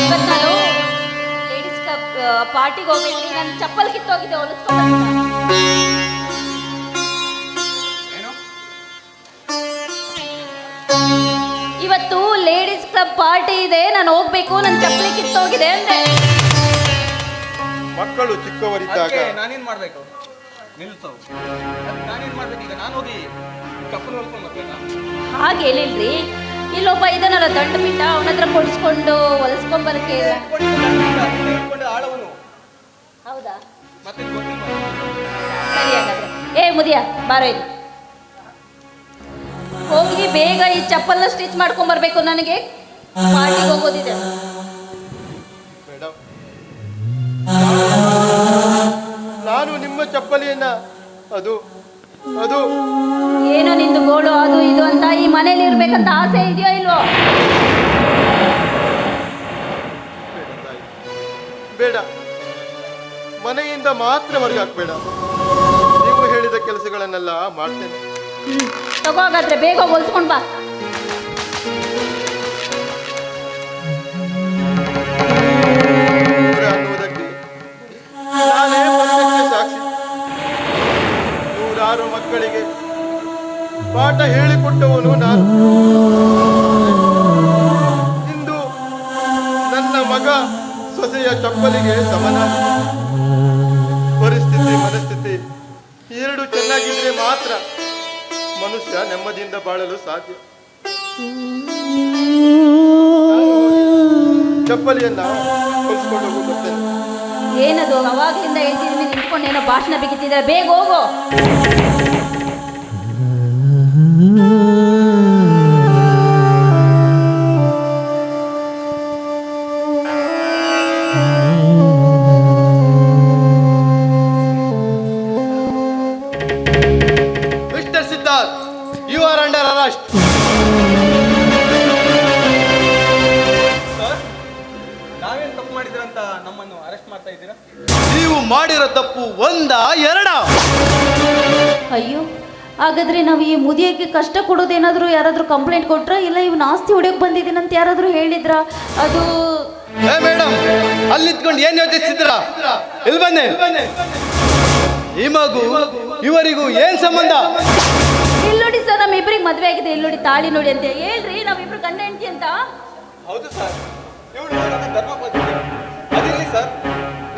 ಇವತ್ತು ನಾನು ಲೇಡೀಸ್ ಪಾರ್ಟಿಗೆ ಹೋಗ್ಬೇಕು. ನನ್ನ ಚಪ್ಪಲ್ ಕಿತ್ತೋಗಿದೆ, ಹೊಲಿಸ್ಕೊಂಡು ಇವತ್ತು ಲೇಡೀಸ್ ಕ್ಲಬ್ ಪಾರ್ಟಿ ಇದೆ, ನಾನು ಹೋಗ್ಬೇಕು. ನನ್ನ ಚಪ್ಪಲಿ ಕಿತ್ತೋಗಿದೆ ಅಂದೆ. ಮಕ್ಕಳು ಚಿಕ್ಕವರಿದ್ದಾಗ ನಾನೇನ್ ಮಾಡ್ಬೇಕು? ನಿಲ್ಸವು ನಾನೇನ್ ಮಾಡ್ಬೇಕು ಈಗ? ನಾನು ಹೋಗಿ ಚಪ್ಪಲಿ ಹೊಲ್ಕೊಂಡು ಬರ್ಬೇಕಾ? ಹಾಗೆ ಹೇಳಿಲ್ರಿ. ಇಲ್ಲೊಬ್ಬ ಇದನ್ನಲ್ಲ ದಂಡ ಬಿಟ್ಟ, ಅವನ ಹತ್ರ ಕೊಡಿಸ್ಕೊಂಡು ಹೊಲಿಸ್ಕೊಂಬರಕ್ಕೆ. ಆಳವನು ಹೌದಾ? ಮತ್ತೆ ಸರಿ ಹಾಗಾದ್ರೆ. ಏ ಮುದಿಯ ಬಾರೋ ಇಲ್ಲಿ. ಹೋಗಿ ಬೇಗ ಈ ಚಪ್ಪಲ್ನ ಸ್ಟಿಚ್ ಮಾಡ್ಕೊಂಡ್ ಬರ್ಬೇಕು. ನನಗೆ ಪಾರ್ಟಿಗೆ ಹೋಗೋದಿದೆ. ಮೇಡಮ್, ನಾನು ನಿಮ್ಮ ಚಪ್ಪಲಿಯನ್ನ ಅದು ಅದು ಏನೋ ನಿಂದು ಗೋಳು ಅದು ಇದು ಅಂತ ಈ ಮನೇಲಿ ಇರ್ಬೇಕಂತ ಆಸೆ ಇದೆಯೋ ಇಲ್ವೋ? ಬೇಡ, ಮನೆಯಿಂದ ಮಾತ್ರ ಹೊರಗೆ ಹಾಕ್ಬೇಡ. ನೀವು ಹೇಳಿದ ಕೆಲಸಗಳನ್ನೆಲ್ಲ ಮಾಡ್ತೇನೆ. ತಗೋ ಹಾಗಾದ್ರೆ, ಬೇಗ ಹೊಲ್ಸ್ಕೊಂಡ್ ಬಾ. ಅನ್ನುವುದಕ್ಕೆ ನಾನೇ ಪ್ರತ್ಯಕ್ಷ ಸಾಕ್ಷಿ. ನೂರಾರು ಮಕ್ಕಳಿಗೆ ಪಾಠ ಹೇಳಿಕೊಟ್ಟವನು ನಾನು. ಇಂದು ನನ್ನ ಮಗ ಸೊಸೆಯ ಚಪ್ಪಲಿಗೆ ಸಮನ. ಪರಿಸ್ಥಿತಿ ಮನಸ್ಥಿತಿ ಎರಡು ಚೆನ್ನಾಗಿದ್ರೆ ಮಾತ್ರ ಮನುಷ್ಯ ನೆಮ್ಮದಿಯಿಂದ ಬಾಳಲು ಸಾಧ್ಯ. ಚಪ್ಪಲಿಯನ್ನ ಹೊಲಿಸ್ಕೊಂಡು ಹೋಗು ಬರ್ತೇನೆ. ಏನದು ಅವಾಗ್ಲಿಂದ ಹೇಳ್ತಿದ್ದೀನಿ, ನಿಂತ್ಕೊಂಡು ಏನೋ ಭಾಷಣ ಬಿಗಿತಿದ್ದಾರೆ. ಬೇಗ ಹೋಗೋ. Mister Siddharth, you are under arrest. ನಾವೇನ್ ತಪ್ಪು ಮಾಡಿದ್ರಂತ ನಮ್ಮನ್ನು ಅರೆಸ್ಟ್ ಮಾಡ್ತಾ ಇದ್ದೀರಾ? ನೀವು ಮಾಡಿರೋ ತಪ್ಪು ಒಂದ ಎರಡ? ಅಯ್ಯೋ, ಹಾಗಾದ್ರೆ ನಾವು ಈ ಮುದಿಯಕ್ಕೆ ಕಷ್ಟ ಕೊಡೋದೇನಾದ್ರು ಯಾರಾದ್ರೂ ಕಂಪ್ಲೇಂಟ್ ಕೊಟ್ರ, ಇಲ್ಲ ಇವನ್ ಆಸ್ತಿ ಹೊಡೆಯಕ್ ಬಂದಿದ್ದೀನಂತ ಯಾರಾದ್ರೂ ಹೇಳಿದ್ರ? ಅದು ಮೇಡಮ್, ಅಲ್ಲಿ ನಿಂತ್ಕೊಂಡು ಏನ್ ಯೋಚಿಸಿದ್ರ? ಇಲ್ಲಿ ಬನ್ನಿ. ಈ ಮಗು ಇವರಿಗೂ ಏನ್ ಸಂಬಂಧ? ಇಲ್ಲಿ ನೋಡಿ ಸರ್, ನಮ್ಮಿಬ್ರಿಗೆ ಮದ್ವೆ ಆಗಿದೆ. ಇಲ್ಲಿ ನೋಡಿ ತಾಳಿ ನೋಡಿ ಅಂತ ಹೇಳ್ರಿ, ನಾವಿಬ್ರು ಗಂಡ ಹೆಂಡತಿ ಅಂತ. ಹೌದು ಸರ್, ಇವಳು ನನ್ನ ಧರ್ಮ ಪತ್ನಿ. ಅದಿರಲಿ ಸರ್,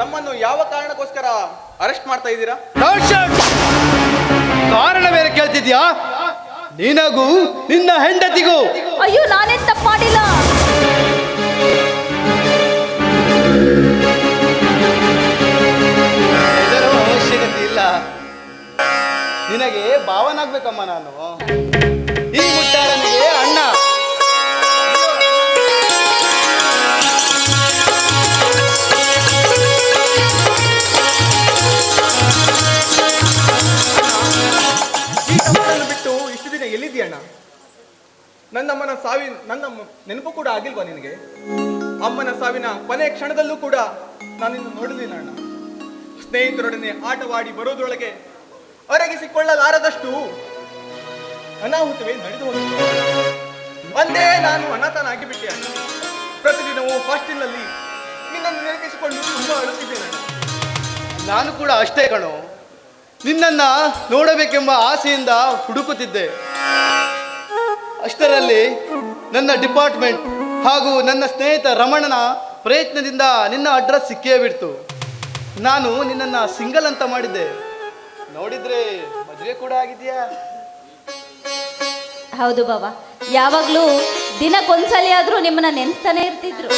ನಮ್ಮನ್ನು ಯಾವ ಕಾರಣಕ್ಕೋಸ್ಕರ ಅರೆಸ್ಟ್ ಮಾಡ್ತಾ ಇದ್ದೀರಾ? ಕಾರಣ ಬೇರೆ ಕೇಳ್ತಿದ್ಯಾ? ನಿನಗೂ ನಿನ್ನ ಹೆಂಡತಿಗೂ. ಅಯ್ಯೋ, ನಾನೇನ್ ತಪ್ಪು ಮಾಡಿಲ್ಲ. ಇದರ ಅವಶ್ಯಕತೆ ಇಲ್ಲ. ನಿನಗೆ ಭಾವನಾಗ್ಬೇಕಮ್ಮ ನಾನು. ಈ ಮುಟ್ಟಾಳನಿಗೆ ಅಣ್ಣ. ಈ ತಮ್ಮನನ್ನು ಬಿಟ್ಟು ಇಷ್ಟು ದಿನ ಎಲ್ಲಿದ್ದೀಯಣ್ಣ? ನನ್ನ ನೆನಪು ಕೂಡ ಆಗಿಲ್ವಾ ನಿನಗೆ? ಅಮ್ಮನ ಸಾವಿನ ಕೊನೆಯ ಕ್ಷಣದಲ್ಲೂ ಕೂಡ ನಾನಿನ್ನು ನೋಡಲಿಲ್ಲ ಅಣ್ಣ. ಸ್ನೇಹಿತರೊಡನೆ ಆಟವಾಡಿ ಬರೋದ್ರೊಳಗೆ ಅರಗಿಸಿಕೊಳ್ಳಲಾರದಷ್ಟು ಅನಾಹುತವೇ ನಡೆದು ಹೋಗಿತ್ತು. ಒಂದೇ ನಾನು ಅನಾಥನಾಗಿ ಬಿಟ್ಟೆ ಅಣ್ಣ. ಪ್ರತಿದಿನವೂ ಹಾಸ್ಟೆಲ್ನಲ್ಲಿ ನಿನ್ನನ್ನು ನೆನಪಿಸಿಕೊಂಡು ತುಂಬಾ ಅಳುತ್ತಿದ್ದೇನೆ ಅಣ್ಣ. ನಾನು ಕೂಡ ಅಷ್ಟೇ ಕಣೋ. ನಿನ್ನನ್ನ ನೋಡಬೇಕೆಂಬ ಆಸೆಯಿಂದ ಹುಡುಕುತ್ತಿದ್ದೆ. ಅಷ್ಟರಲ್ಲಿ ನನ್ನ ಡಿಪಾರ್ಟ್ಮೆಂಟ್ ಹಾಗೂ ನನ್ನ ಸ್ನೇಹಿತ ರಮಣನ ಪ್ರಯತ್ನದಿಂದ ನಿನ್ನ ಅಡ್ರೆಸ್ ಸಿಕ್ಕೇ ಬಿಡ್ತು. ನಾನು ನಿನ್ನನ್ನು ಸಿಂಗಲ್ ಅಂತ ಮಾಡಿದ್ದೆ. ನೋಡಿದ್ರೆ ಮದುವೆ ಕೂಡ ಆಗಿದೆಯಾ? ಹೌದು ಬಾಬಾ, ಯಾವಾಗ್ಲೂ ದಿನಕ್ಕೊಂದ್ಸಲಿ ಆದ್ರೂ ನಿಮ್ಮನ್ನ ನೆನ್ಸ್ತಾನೆ ಇರ್ತಿದ್ರು.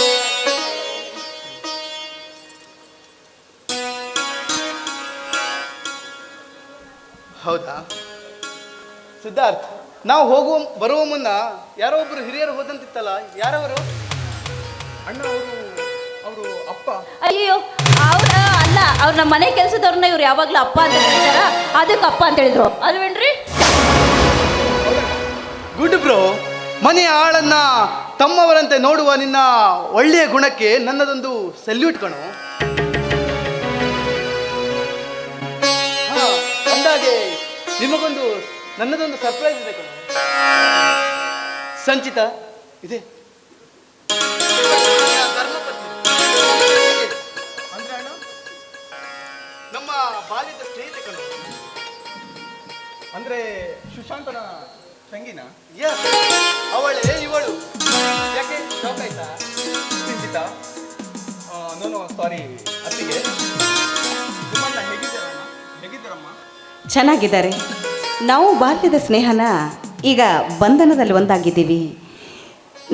ಹೌದಾ ಸಿದ್ಧಾರ್ಥ್, ನಾವು ಬರುವ ಮುನ್ನ ಯಾರೋ ಒಬ್ರು ಹಿರಿಯರು ಹೋದಂತಿತ್ತಲ್ಲ, ಯಾರವರು? ಅಣ್ಣ, ಅವರು ಅಪ್ಪ. ಅಯ್ಯೋ, ಅವ್ರ ಅಲ್ಲ, ಅವ್ರ ನಮ್ಮ ಮನೆ ಕೆಲಸದವ್ರನ್ನ ಇವ್ರು ಯಾವಾಗ್ಲೂ ಅಪ್ಪ ಅಂತ ಹೇಳ್ತಾರ, ಅದಕ್ಕೆ ಅಪ್ಪ ಅಂತ ಹೇಳಿದ್ರು ಅಲ್ವೇನ್ರಿ? Good bro. ಮನೆಯ ಆಳನ್ನ ತಮ್ಮವರಂತೆ ನೋಡುವ ನಿನ್ನ ಒಳ್ಳೆಯ ಗುಣಕ್ಕೆ ನನ್ನದೊಂದು ಸಲ್ಯೂಟ್ ಕಣೋ. ಅಂದಾಗೆ ನಿಮಗೊಂದು ನನ್ನದೊಂದು ಸರ್ಪ್ರೈಸ್ ಇದೆ ಕಣೋ. ಸಂಚಿತ, ಇದೆ. ಧರ್ಮಪತ್ನಿ ಅಂದ್ರೆ ಅಣ್ಣ ನಮ್ಮ ಬಾಲ್ಯದ ಸ್ನೇಹಿತೆ ಕಣೋ. ಅಂದ್ರೆ ಸುಶಾಂತನ ತಂಗಿನ? Yes, ಅವಳೇ ಇವಳು. ಯಾಕೆ ಶಾಕ್ ಆಯ್ತಾ ಸಿಂಚಿತ? ನೋ ಸಾರಿ ಅತ್ತಿಗೆ. ನಿಮ್ಮನ್ನ ಹೇಗಿದ್ದಾರಮ್ಮ? ಚೆನ್ನಾಗಿದ್ದಾರೆ. ನಾವು ಬಾಲ್ಯದ ಸ್ನೇಹನ ಈಗ ಬಂಧನದಲ್ಲಿ ಒಂದಾಗಿದ್ದೀವಿ.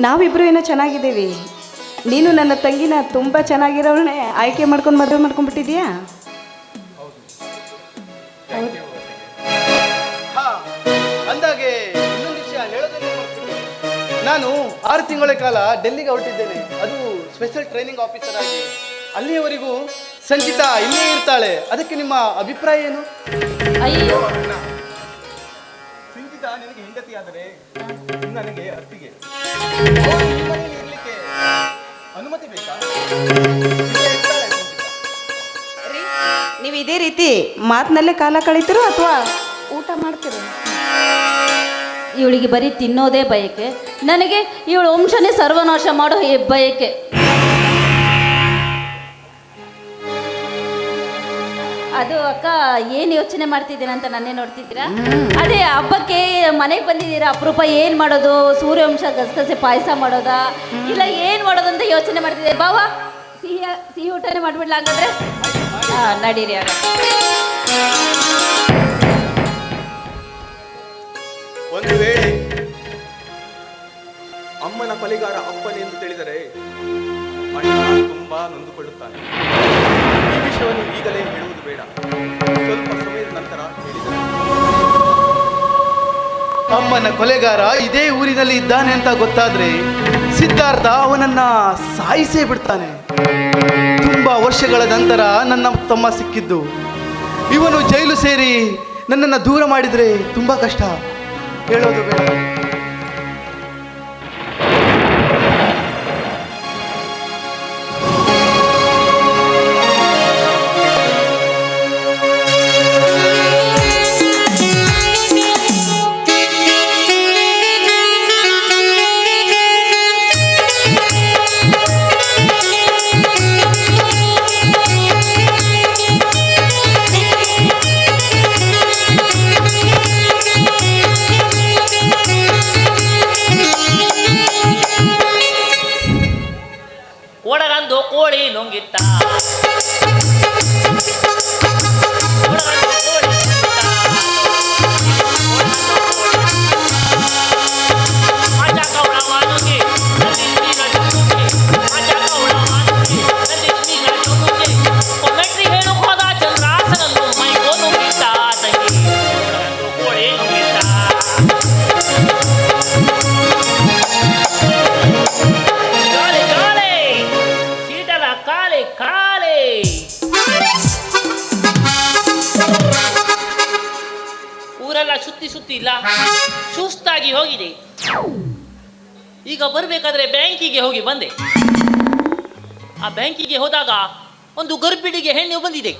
ನಾವಿಬ್ಬರು ಏನೋ ಚೆನ್ನಾಗಿದ್ದೀವಿ. ನೀನು ನನ್ನ ತಂಗಿನ ತುಂಬ ಚೆನ್ನಾಗಿರೋಳನ್ನೇ ಆಯ್ಕೆ ಮಾಡ್ಕೊಂಡು ಮದುವೆ ಮಾಡ್ಕೊಂಡ್ಬಿಟ್ಟಿದ್ಯಾ? ಹಾ, ಅಂದಾಗೆ ಇನ್ನೊಂದು ವಿಷಯ ಹೇಳೋದಕ್ಕೆ ಮರ್ತಿದ್ದೆ. ನಾನು 6 ತಿಂಗಳ ಕಾಲ ಡೆಲ್ಲಿಗೆ ಹೊರಟಿದ್ದೇನೆ, ಅದು ಸ್ಪೆಷಲ್ ಟ್ರೈನಿಂಗ್ ಆಫೀಸರ್ ಆಗಿ. ಅಲ್ಲಿಯವರೆಗೂ ಸಂಚಿತಾ ಇಲ್ಲೇ ಇರ್ತಾಳೆ. ಅದಕ್ಕೆ ನಿಮ್ಮ ಅಭಿಪ್ರಾಯ ಏನು? ಅಯ್ಯೋ, ಸಿಂಚಿತ ನಿನಗೆ ಹೆಂಡತಿ ಆದರೆ ನನಗೆ ಅತ್ತಿಗೆ. ಅವಳು ಈ ಮನೆಯಲ್ಲಿ ಇರ್ಲಿಕ್ಕೆ ಅನುಮತಿ ಬೇಕಾ? ಇಲ್ಲೇ ಇರ್ತಾಳೆ ಸಿಂಚಿತ. ನೀವು ಇದೇ ರೀತಿ ಮಾತಿನಲ್ಲೇ ಕಾಲ ಕಳೀತಿರೋ ಅಥವಾ ಊಟ ಮಾಡ್ತೀರೋ? ಇವಳಿಗೆ ಬರೀ ತಿನ್ನೋದೇ ಬಯಕೆ, ನನಗೆ ಇವಳ ವಂಶನೇ ಸರ್ವನಾಶ ಮಾಡೋ ಬಯಕೆ. ಅದು ಅಕ್ಕ ಏನು ಯೋಚನೆ ಮಾಡ್ತಿದ್ದೀರಾ ಅಂತ ನನ್ನೇ ನೋಡ್ತಿದ್ದೀರಾ? ಅದೇ ಹಬ್ಬಕ್ಕೆ ಮನೆಗೆ ಬಂದಿದ್ದೀರಾ, ಅಪರೂಪ ಏನು ಮಾಡೋದು, ಸೂರ್ಯವಂಶ ಗಸಗಸೆ ಪಾಯಸ ಮಾಡೋದಾ ಇಲ್ಲ ಏನು ಮಾಡೋದು ಅಂತ ಯೋಚನೆ ಮಾಡ್ತಿದ್ದೀರಾ. ಬಾವಾ, ಸಿಹಿ ಊಟನೇ ಮಾಡಿಬಿಡ್ಲ ಹಾಗಾದ್ರೆ? ನಡೀರಿ ಆಗ. ಒಂದು ವೇಳೆ ಅಮ್ಮನ ಬಲಿಗಾರ ಅಪ್ಪನೆಂದು ತಿಳಿದರೆ ಅಣ್ಣ ತುಂಬಾ ನೊಂದುಕೊಳ್ಳುತ್ತಾನೆ. ಈ ವಿಷಯವನ್ನು ಈಗಲೇ ಹೇಳುವುದು ಬೇಡ, ಸ್ವಲ್ಪ ಸಮಯದ ನಂತರ ಹೇಳಿದರೆ. ಅಮ್ಮನ ಕೊಲೆಗಾರ ಇದೇ ಊರಿನಲ್ಲಿ ಇದ್ದಾನೆ ಅಂತ ಗೊತ್ತಾದ್ರೆ ಸಿದ್ಧಾರ್ಥ ಅವನನ್ನ ಸಾಯಿಸೇ ಬಿಡ್ತಾನೆ. ತುಂಬಾ ವರ್ಷಗಳ ನಂತರ ನನ್ನ ತಮ್ಮ ಸಿಕ್ಕಿದ್ದು. ಇವನು ಜೈಲು ಸೇರಿ ನನ್ನನ್ನು ದೂರ ಮಾಡಿದ್ರೆ ತುಂಬಾ ಕಷ್ಟ, ಹೇಳೋದು ಬೇಡ. ಒಡಗಂದು ಕೋಳಿ ನುಂಗಿತ್ತ, ಸುತ್ತಿ ಇಲ್ಲ ಸುಸ್ತಾಗಿ ಹೋಗಿದೆ. ಈಗ ಬರಬೇಕಾದ್ರೆ ಬ್ಯಾಂಕಿಗೆ ಹೋಗಿ ಬಂದೆ. ಆ ಬ್ಯಾಂಕಿಗೆ ಹೋದಾಗ ಒಂದು ಗರ್ಭಿಣಿಗೆ ಹೆಣ್ಣು ಬಂದಿದೆ.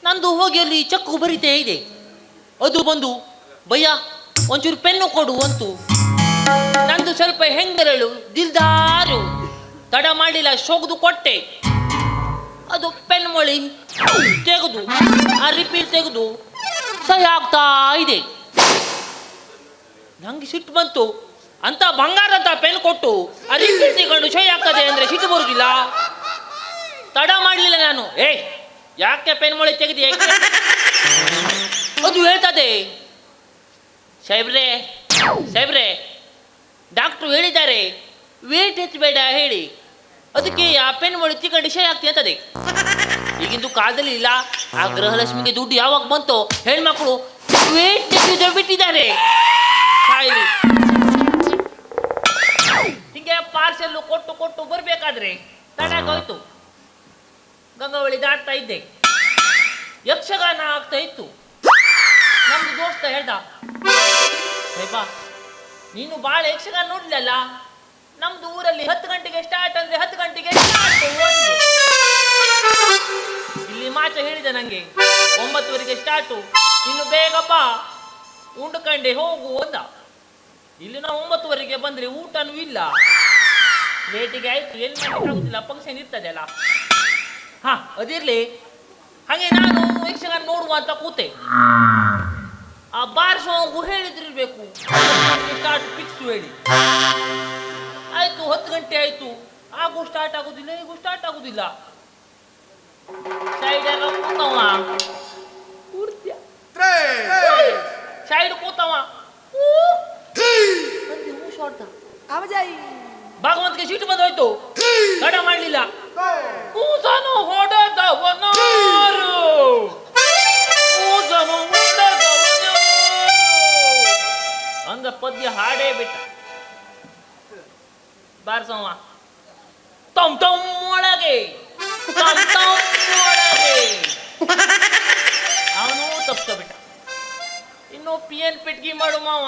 ನಂದು ಹೋಗಿ ಅಲ್ಲಿ ಚೆಕ್ ಬರಿತೇ ಇದೆ. ಅದು ಬಂದು ಭಯ್ಯ ಒಂಚೂರು ಪೆನ್ನು ಕೊಡು ಅಂತು. ನಂದು ಸ್ವಲ್ಪ ಹೆಂಗರಳು ದಿಲ್ದಾರು ತಡ ಮಾಡಿಲ್ಲ, ಸೋಗದು ಕೊಟ್ಟೆ. ಅದು ಪೆನ್ ಮೊಳಿ ತೆಗೆದು ಆ ರಿಪೀಲ್ ತೆಗೆದು ಸಹಿ ಆಗ್ತಾ ಇದೆ. ನಂಗೆ ಸಿಟ್ಟು ಬಂತು. ಅಂತ ಬಂಗಾರದ ಪೆನ್ ಕೊಟ್ಟು ಆ ರಿಪೀಲ್ ತೆಗೊಂಡು ಸಹಿ ಆಗ್ತದೆ ಅಂದ್ರೆ ಸಿಟ್ಟು ಬರುದಿಲ್ಲ. ತಡ ಮಾಡಲಿಲ್ಲ ನಾನು. ಯಾಕೆ ಪೆನ್ ಮೊಳಿ ತೆಗೆದಿ? ಅದು ಹೇಳ್ತದೆ, ಸಾಹೇಬ್ರೆ ಸಾಹೇಬ್ರೆ ಡಾಕ್ಟ್ರು ಹೇಳಿದ್ದಾರೆ ವೇಟ್ ಹೆಚ್ಚಬೇಡ ಹೇಳಿ, ಅದಕ್ಕೆ ಆ ಪೆನ್ ಮೊಳಿ ತಗೊಂಡು ಸಹಿ ಆಗ್ತದೆ ಅಂತದೆ. ಈಗಿಂದು ಕಾಲದಲ್ಲಿ ಇಲ್ಲ. ಆ ಗೃಹಲಕ್ಷ್ಮಿಗೆ ದುಡ್ಡು ಯಾವಾಗ ಬಂತೋ ಹೆಣ್ಮಕ್ಳು ವೇಟ್ ತೆಗೆದು ಬಿಟ್ಟಿದ್ದಾರೆ. ಕಾಯಿಲಿ ಹಿಂಗೆ ಪಾರ್ಸೆಲ್ಲು ಕೊಟ್ಟು ಕೊಟ್ಟು ಬರಬೇಕಾದ್ರೆ ತಡಾಗೋಯ್ತು. ಗಂಗಾವಳಿ ದಾಟ್ತಾ ಇದ್ದೆ, ಯಕ್ಷಗಾನ ಆಗ್ತಾ ಇತ್ತು. ನಮ್ದು ದೋಸ್ತ ಹೇಳ್ದ, ಸಾಯ್ಬ ನೀನು ಭಾಳ ಯಕ್ಷಗಾನ ನೋಡ್ಲಿಲ್ಲ, ನಮ್ದು ಊರಲ್ಲಿ 10 ಗಂಟೆಗೆ ಸ್ಟಾರ್ಟ್ ಅಂದ್ರೆ 10 ಗಂಟೆಗೆ ಸ್ಟಾರ್ಟ್. ಇಲ್ಲಿ ಮಾಚ ಹೇಳಿದೆ ನಂಗೆ 9 ಗಂಟೆಗೆ ಸ್ಟಾರ್ಟು, ಇನ್ನು ಬೇಗ ಬಾ ಉಂಡುಕಂಡೆ ಹೋಗು ಅಂದ. ಇಲ್ಲಿ ನಾವು 9ವರೆಗೆ ಬಂದ್ರೆ ಊಟನೂ ಇಲ್ಲ, ಲೇಟಿಗೆ ಆಯ್ತು, ಎಲ್ಲಿ ಮಾಡಲಿಕ್ಕಾಗುದಿಲ್ಲ, ಫಂಕ್ಷನ್ ಇರ್ತದೆ ಅಲ್ಲ. ಹಾ ಅದಿರ್ಲಿ, ಹಾಗೆ ನಾನು ಯಕ್ಷಗಾನ ನೋಡುವ ಅಂತ ಕೂತೆ. ಆ ಬಾರ್ಸೋಂಗು ಹೇಳಿದ್ರಿರ್ಬೇಕು ಸ್ಟಾರ್ಟ್ ಫಿಕ್ಸ್ ಹೇಳಿ. ಆಯ್ತು 10 ಗಂಟೆ ಆಯ್ತು, ಆಗು ಸ್ಟಾರ್ಟ್ ಆಗುದಿಲ್ಲ, ಈಗೂ ಸ್ಟಾರ್ಟ್ ಆಗುದಿಲ್ಲ. ಸೈಡ್ ಎಲ್ಲ ಕೂತವ, ಸೈಡ್ ಕೂತವ ಭಾಗವಂತಿಗೆ ಸೀಟು ಬಂದೋಯ್ತು, ತಡ ಮಾಡ್ಲಿಲ್ಲ. ಕೂಸನು ಹೊಡೆದವನಾರು, ಕೂಸನು ಹೊಡೆದವನಾರು ಅಂದ ಪದ್ಯ ಹಾಡೇ ಬಿಟ್ಟ. ಬಾರ್ಸವ ತಮ್ ತಮ್ ಒಳಗೆ, ತಮ್ ತಮ್ ಒಳಗೆ ಅವನು ತಪ್ಪಿಸ್ಕೊಬಿಟ್ಟ. ಇನ್ನು PN ಪೆಟ್ಗಿ ಮಾಡು ಮಾವ,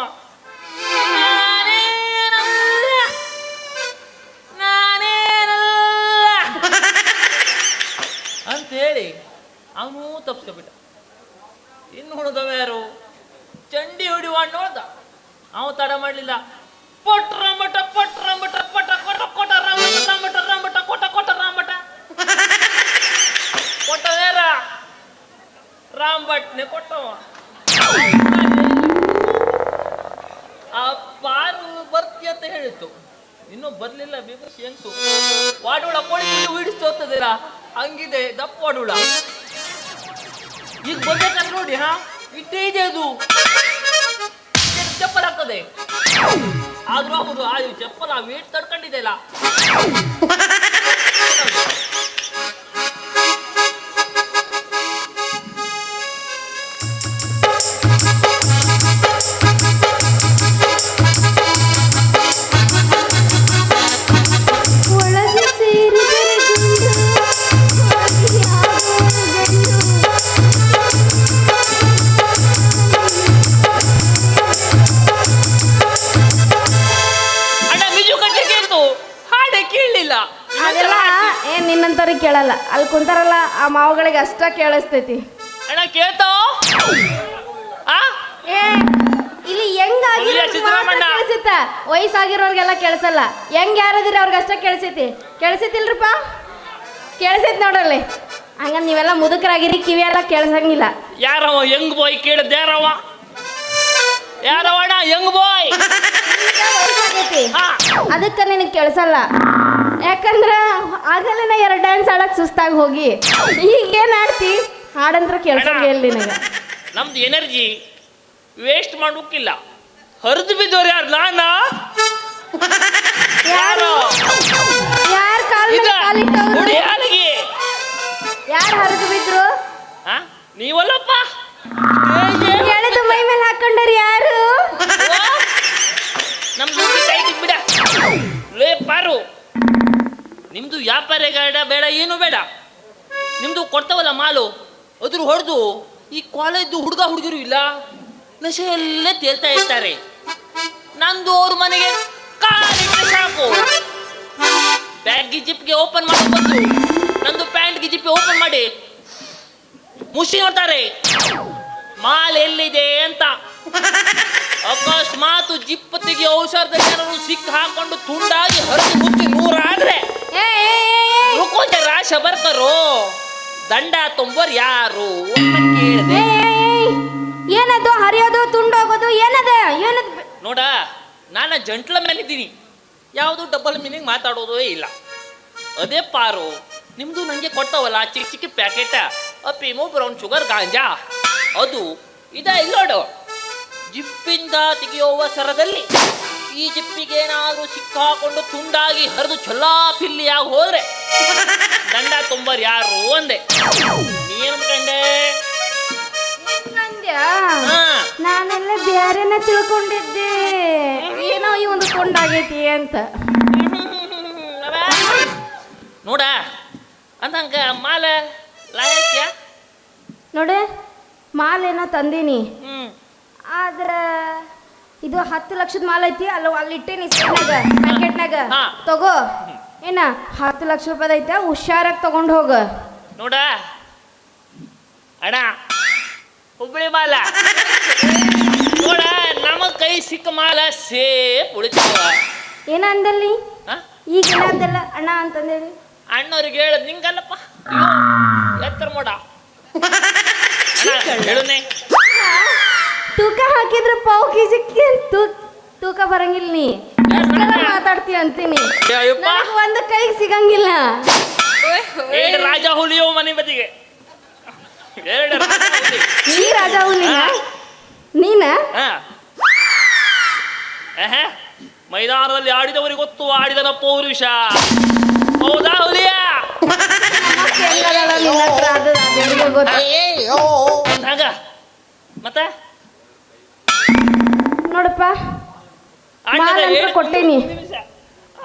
ಅಂತೇಳಿ ಅವನು ತಪ್ಪಿಸ್ಕೊಬಿಟ್ಟ. ಇನ್ನು ಹುಡುಗವ ಯಾರು ಚಂಡಿ ಹೊಡಿವ ನೋಡ್ದ, ಅವ ತಡ ಮಾಡ್ಲಿಲ್ಲ. ಪಟ್ರಂಬಟ ಪಟ್ರಂಬಟ ಪಟ ಕೊಟ ಕೊಟ ರಾಮಟ ರಾಮಟ ರಾಮಟ ಕೊಟ ಕೊಟ ರಾಮಟ ಕೊಟ್ಟವೇರ ರಾಮ್ಭಟ್ನೆ ಕೊಟ್ಟವ. ಆ ಪಾರು ಬರ್ತಿ ಅಂತ ಹೇಳಿತ್ತು, ಇನ್ನೂ ಬರ್ಲಿಲ್ಲ. ಬೇಬಸ್ ಹೆಂಗ್ಸು ವಾಡುಳ ಕೋಳಿ ಹಿಡಿಸ್ತೋಗ್ತದಿಲ್ಲ, ಹಂಗಿದೆ ದಪ್ಪ ವಾಡುಳ. ಈಗ ಬರ್ಬೇಕಂತ ನೋಡಿ, ಹಾ ಇಟ್ಟೇ ಇದೆ ಅದು, ಚಪ್ಪಲ್ ಆಗ್ತದೆ. ಆದ್ರೂ ಆಗುದು ಆ ಚಪ್ಪಲ್ ಆ ವೇಟ್ ತಡ್ಕೊಂಡಿದೆ ಇಲ್ಲ. ನಿನ್ನಂತವ್ರಿಗೆ ಕೇಳಲ್ಲ, ಅಲ್ಲಿ ಕುಂತಾರಲ್ಲ ಆ ಮಾವುಗಳಿಗೆ ಅಷ್ಟ ಕೇಳಿಸ್ತೈತಿ. ಅಣ್ಣ ಕೇಳ್ತೋ ಇಲ್ಲಿ ಕೇಳಿಸುತ್ತ, ವಯಸ್ಸಾಗಿರೋರ್ಗೆಲ್ಲ ಕೇಳಿಸಲ್ಲ. ಹೆಂಗ್ ಯಾರದಿರಿ ಅವ್ರಿಗೆ ಅಷ್ಟ ಕೇಳಿಸೈತಿ. ಕೇಳಿಸೈತಿಲ್ರಪ್ಪ, ಕೇಳಿಸೈತಿ ನೋಡ್ರಲ್ಲಿ. ಹಂಗ ನೀವೆಲ್ಲ ಮುದುಕರಾಗಿರಿ, ಕಿವಿ ಎಲ್ಲ ಕೇಳಿಸಂಗಿಲ್ಲ. ಯಾರವ ಹೆಂಗ್ ಬೋಯ್ ಕೇಳಿದ್ದೆ? ಯಾರವ ಯಾರವಣ ಹೆಂಗ್ ಬೋಯ್? ಅದಕ್ಕೆ ನಿನಗೆ ಕೇಳಿಸಲ್ಲ. ಯಾಕಂದ್ರ ಆಗಲೇ 2 ಡ್ಯಾನ್ಸ್ ಆಡಕ್ ಸುಸ್ತಾಗಿ ಹೋಗಿ ಈಗ ಏನ್ ಆಡ್ತಿ? ಹಾಡಂತ್ರ ಕೇಳ್ಸಂಗೆ ಇಲ್ಲ ನಿನಗೆ. ನಮ್ದು ಎನರ್ಜಿ ವೇಸ್ಟ್ ಮಾಡೋಕ್ಕಿಲ್ಲ. ಹರಿದು ಬಿದ್ದವ್ರು ಯಾರು? ನಾನಾ? ಯಾರು ಯಾರು ಹರಿದು ಬಿದ್ರು? ನೀವಲ್ಲಪ್ಪ. ಎಳೆದು ಮೈ ಮೇಲೆ ಹಾಕೊಂಡರು ಯಾರು? ನಮ್ದು ಬಿಡ ಲೇ ಪಾರು. ನಿಮ್ದು ವ್ಯಾಪಾರ ಬೇಡ, ಏನು ಬೇಡ. ನಿಮ್ದು ಕೊಡ್ತಾವಲ್ಲ ಮಾಲು, ಅದ್ರ ಹೊಡೆದು ಈ ಕಾಲೇಜ್ ಹುಡುಗ ಹುಡುಗರು ಇಲ್ಲ, ನಶೆಯಲ್ಲೇ ತೇಲ್ತಾ ಇರ್ತಾರೆ. ನಂದು ಅವ್ರ ಮನೆಗೆ ಕಾಲಿಟ್ಟರೆ ಸಾಕು, ಬ್ಯಾಗ್ ಜಿಪ್ಗೆ ಓಪನ್ ಮಾಡಿ ಬಂದು ನಂದು ಪ್ಯಾಂಟ್ ಜಿಪ್ಪೆ ಓಪನ್ ಮಾಡಿ ಮುಷಿ ನೋಡ್ತಾರೆ ಮಾಲ್ ಎಲ್ಲಿದೆ ಅಂತ. ಅಕಸ್ಮಾತ್ ಜಿಪ್ ತೆಗಿ ಔಷಧದಲ್ಲಿ ಏನಾದ್ರು ಸಿಕ್ಕ ಹಾಕೊಂಡು ತುಂಡಾಗಿ ಹರಿದು ಮುಚ್ಚಿ 100 ಆದ್ರೆ ರಾಶ ಬರ್ತಾರೋ ದಂಡ ತುಂಬೋರ್ ಯಾರು ಅಂತ ಕೇಳಿದೆ. ಏನದು ಹರಿಯೋದು ತುಂಡೋಗೋದು ಏನದ? ನೋಡ, ನಾನು ಜಂಟ್ಲ ಮೇಲೆ ಇದ್ದೀನಿ, ಯಾವುದು ಡಬಲ್ ಮೀನಿಂಗ್ ಮಾತಾಡೋದೇ ಇಲ್ಲ. ಅದೇ ಪಾರು, ನಿಮ್ದು ನಂಗೆ ಕೊಡ್ತಾವಲ್ಲ ಚಿಕ್ಕ ಚಿಕ್ಕ ಪ್ಯಾಕೆಟ್ ಅಫೀಮು, ಬ್ರೌನ್ ಶುಗರ್, ಗಾಂಜಾ, ಅದು ಇಲ್ಲೋಡು. ಜಿಪ್ಪಿಂದ ತೆಗೆಯುವ ಸರದಲ್ಲಿ ಈ ಜಿಪ್ಪಿಗೆ ಏನಾದ್ರೂ ಸಿಕ್ಕಾಕೊಂಡು ತುಂಡಾಗಿ ಹರಿದು ಚೊಲ್ಲಾ ಪಿಲ್ಲಿಯಾಗಿ ಹೋದ್ರೆ ದಂಡ ತುಂಬೋರ್ ಯಾರು ಅಂದೆ. ನೀನ್ ಕಂಡೆ? ನಾನೆಲ್ಲ ಬ್ಯಾರೇನ ತಿಳ್ಕೊಂಡಿದ್ದೆ, ಏನೋ ಇವನು ಕೊಂಡಾಗೈತಿ ಅಂತ. ನೋಡ ಅಂದಂಗ ಮಾಲ ಲಾಯಕ್ಯ ನೋಡಿ, ಮಾಲೇನೋ ತಂದೀನಿ, ಆದ್ರೆ ಇದು 10 ಲಕ್ಷದ ಮಾಲ್ ಐತಿ. ಅಲ್ಲಿ ಇಟ್ಟೇನಿ ಪ್ಯಾಕೆಟ್ನಾಗ, ತಗೋ. ಏನ 10 ಲಕ್ಷ ರೂಪಾಯಿ ಐತೆ, ಹುಷಾರಾಗಿ ತಗೊಂಡು ಹೋಗ. ನೋಡ ಅಣ್ಣ, ಹುಬ್ಬಳ್ಳಿ ಮಾಲ ನೋಡ, ನಮಗ್ ಕೈ ಸಿಕ್ಕ ಮಾಲ ಸೇಪ್ ಉಳಿತಾವ. ಏನ ಅಂದಲ್ಲಿ ಆ? ಈಗ ಏನ ಅಂದಲ್ಲ ಅಣ್ಣ ಅಂತಂದೇಳಿ ಅಣ್ಣವ್ರಿಗೆ ಹೇಳದ್ ನಿಂಗಲ್ಲಪ್ಪ. ಎತ್ತರ ಮೋಡ ಹೇಳುನೆ. ತೂಕ ಹಾಕಿದ್ರೆ ಪಾವು ಕೆಜಿಗೆ ತೂಕ ಬರಂಗಿಲ್ಲ ನೀ ಮಾತಾಡ್ತೀಯ ಅಂತೀನಿ. ಅಯ್ಯಪ್ಪ, ನನಗ್ ಒಂದು ಕೈಗೆ ಸಿಗಂಗಿಲ್ಲ. ಎರಡು ರಾಜ ಹುಲಿಯೋ ಮನೆ ಬದಿಗೆ. ಎರಡು ರಾಜ ಹುಲಿ. ನೀ ರಾಜ ಹುಲಿನ ಹಾ. ನೀನ ಹಾ. ಮೈದಾನದಲ್ಲಿ ಆಡಿದವರಿಗೆ ಗೊತ್ತು ಆಡಿದನ ಪೌರುಷ. ಹೌದಾ ಹುಲಿಯ? ಹೆಂಗದಲ್ಲ ನಿನ್ನ ಹತ್ರ ಅದು ದೇವ್ರಿಗೆ ಗೊತ್ತು. ಹಂಗ ಮತ್ತೆ ನೋಡಪ್ಪ ಅಣ್ಣನ ಮಾಲ್ ಅಂತ ಏಳ್- ಕೊಟ್ಟೇನಿ.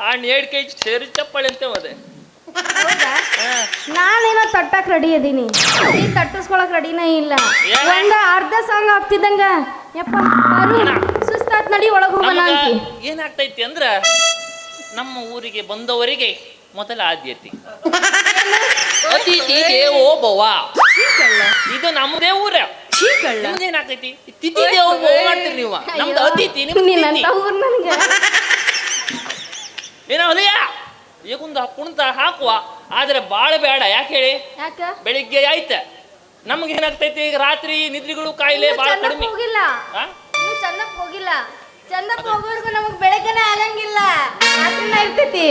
ಅಣ್ಣ 2 kg ಸೇರಿ ಚಪ್ಪಾಳೆ ಅಂತ ಹೋದೆ. ನಾನೇನೋ ತಟ್ಟಕ್ ರೆಡಿ ಅದೀನಿ, ನೀ ತಟ್ಟಿಸ್ಕೊಳಕ್ ರೆಡಿನೇ ಇಲ್ಲ. ಏ? ಒಂದ ಅರ್ಧ ಸಾಂಗ್ ಆಗ್ತಿದ್ದಂಗ ಯಪ್ಪ ಬಾರು, ಸುಸ್ತಾತ್ ನಡಿ ಒಳಗ್ ಹೋಗೋಣ ಅಂತಿ. ಏನಾಗ್ತೈತಿ ಅಂದ್ರ ನಮ್ಮ ಊರಿಗೆ ಬಂದವರಿಗೆ ಮೊದಲ ಆದ್ಯತೆ. ಅತಿಥಿ ದೇವೋ ಭವ. ಇದು ನಮ್ಮದೇ ಊರ. ನಿಮ್ದೇನಾಗ್ತೈತಿ? ತಿಥಿ ದೇವೋ ಭವ ಮಾಡ್ತೀರಿ ನೀವು. ನಮ್ದು ಅತಿಥಿ, ನಿಮ್ದು ತಿಥಿ. ನಿನ್ನಂತ ಊರ್ ನನಗೆ ಏನ ಹೊಲಿಯ ಈಗೊಂದು ಕುಣಿತ ಹಾಕುವ, ಆದ್ರೆ ಬಾಳ ಬೇಡ. ಯಾಕೆ ಹೇಳಿ? ಯಾಕ ಬೆಳಿಗ್ಗೆ ಆಯ್ತ ನಮ್ಗೆ ಏನಾಗ್ತೈತಿ, ಈಗ ರಾತ್ರಿ ನಿದ್ರೆಗಳು ಕಾಯಿಲೆ ಬಾಳ ಚಂದಪ್ಪ ಕಡಿಮೆ. ಹೋಗಿಲ್ಲ, ಆ? ನೀವು ಚಂದಪ್ಪ ಹೋಗಿಲ್ಲ. ಚಂದಪ್ಪ ಹೋಗೋರ್ಗು ನಮಗ್ ಬೆಳಗ್ಗೆನೆ ಆಗಂಗಿಲ್ಲ, ರಾತ್ರಿನ ಇರ್ತೈತಿ.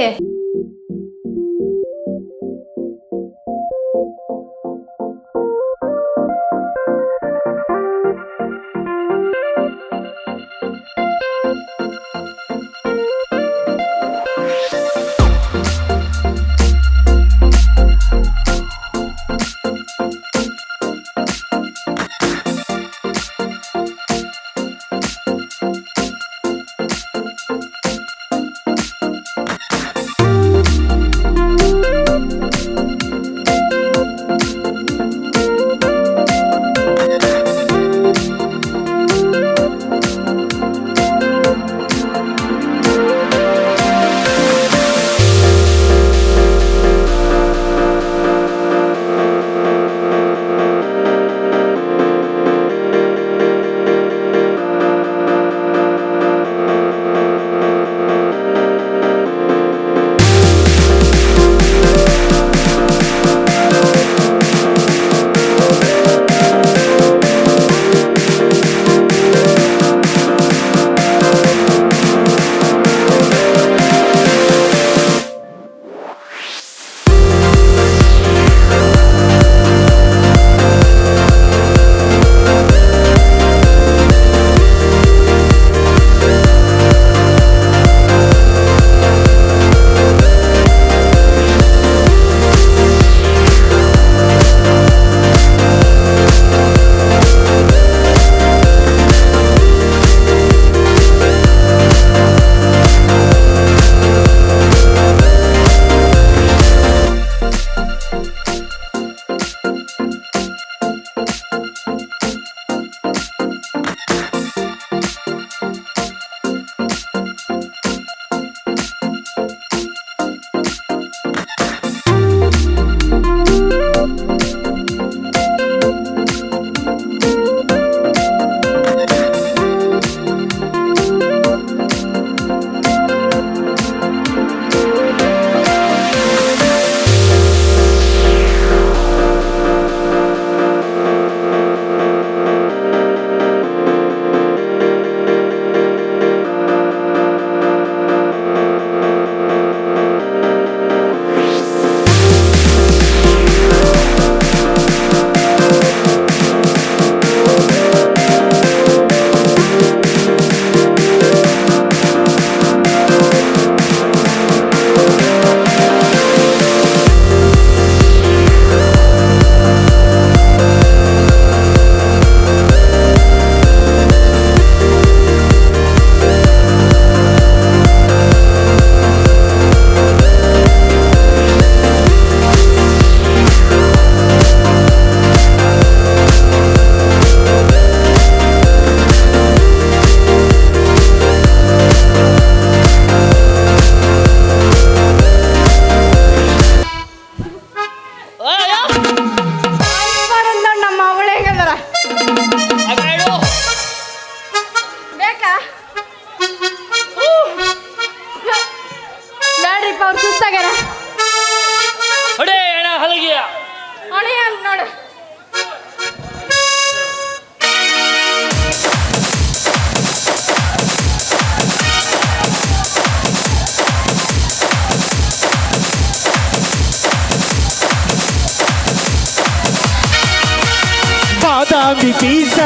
ಬಾದಾಮಿ ಪೀಸ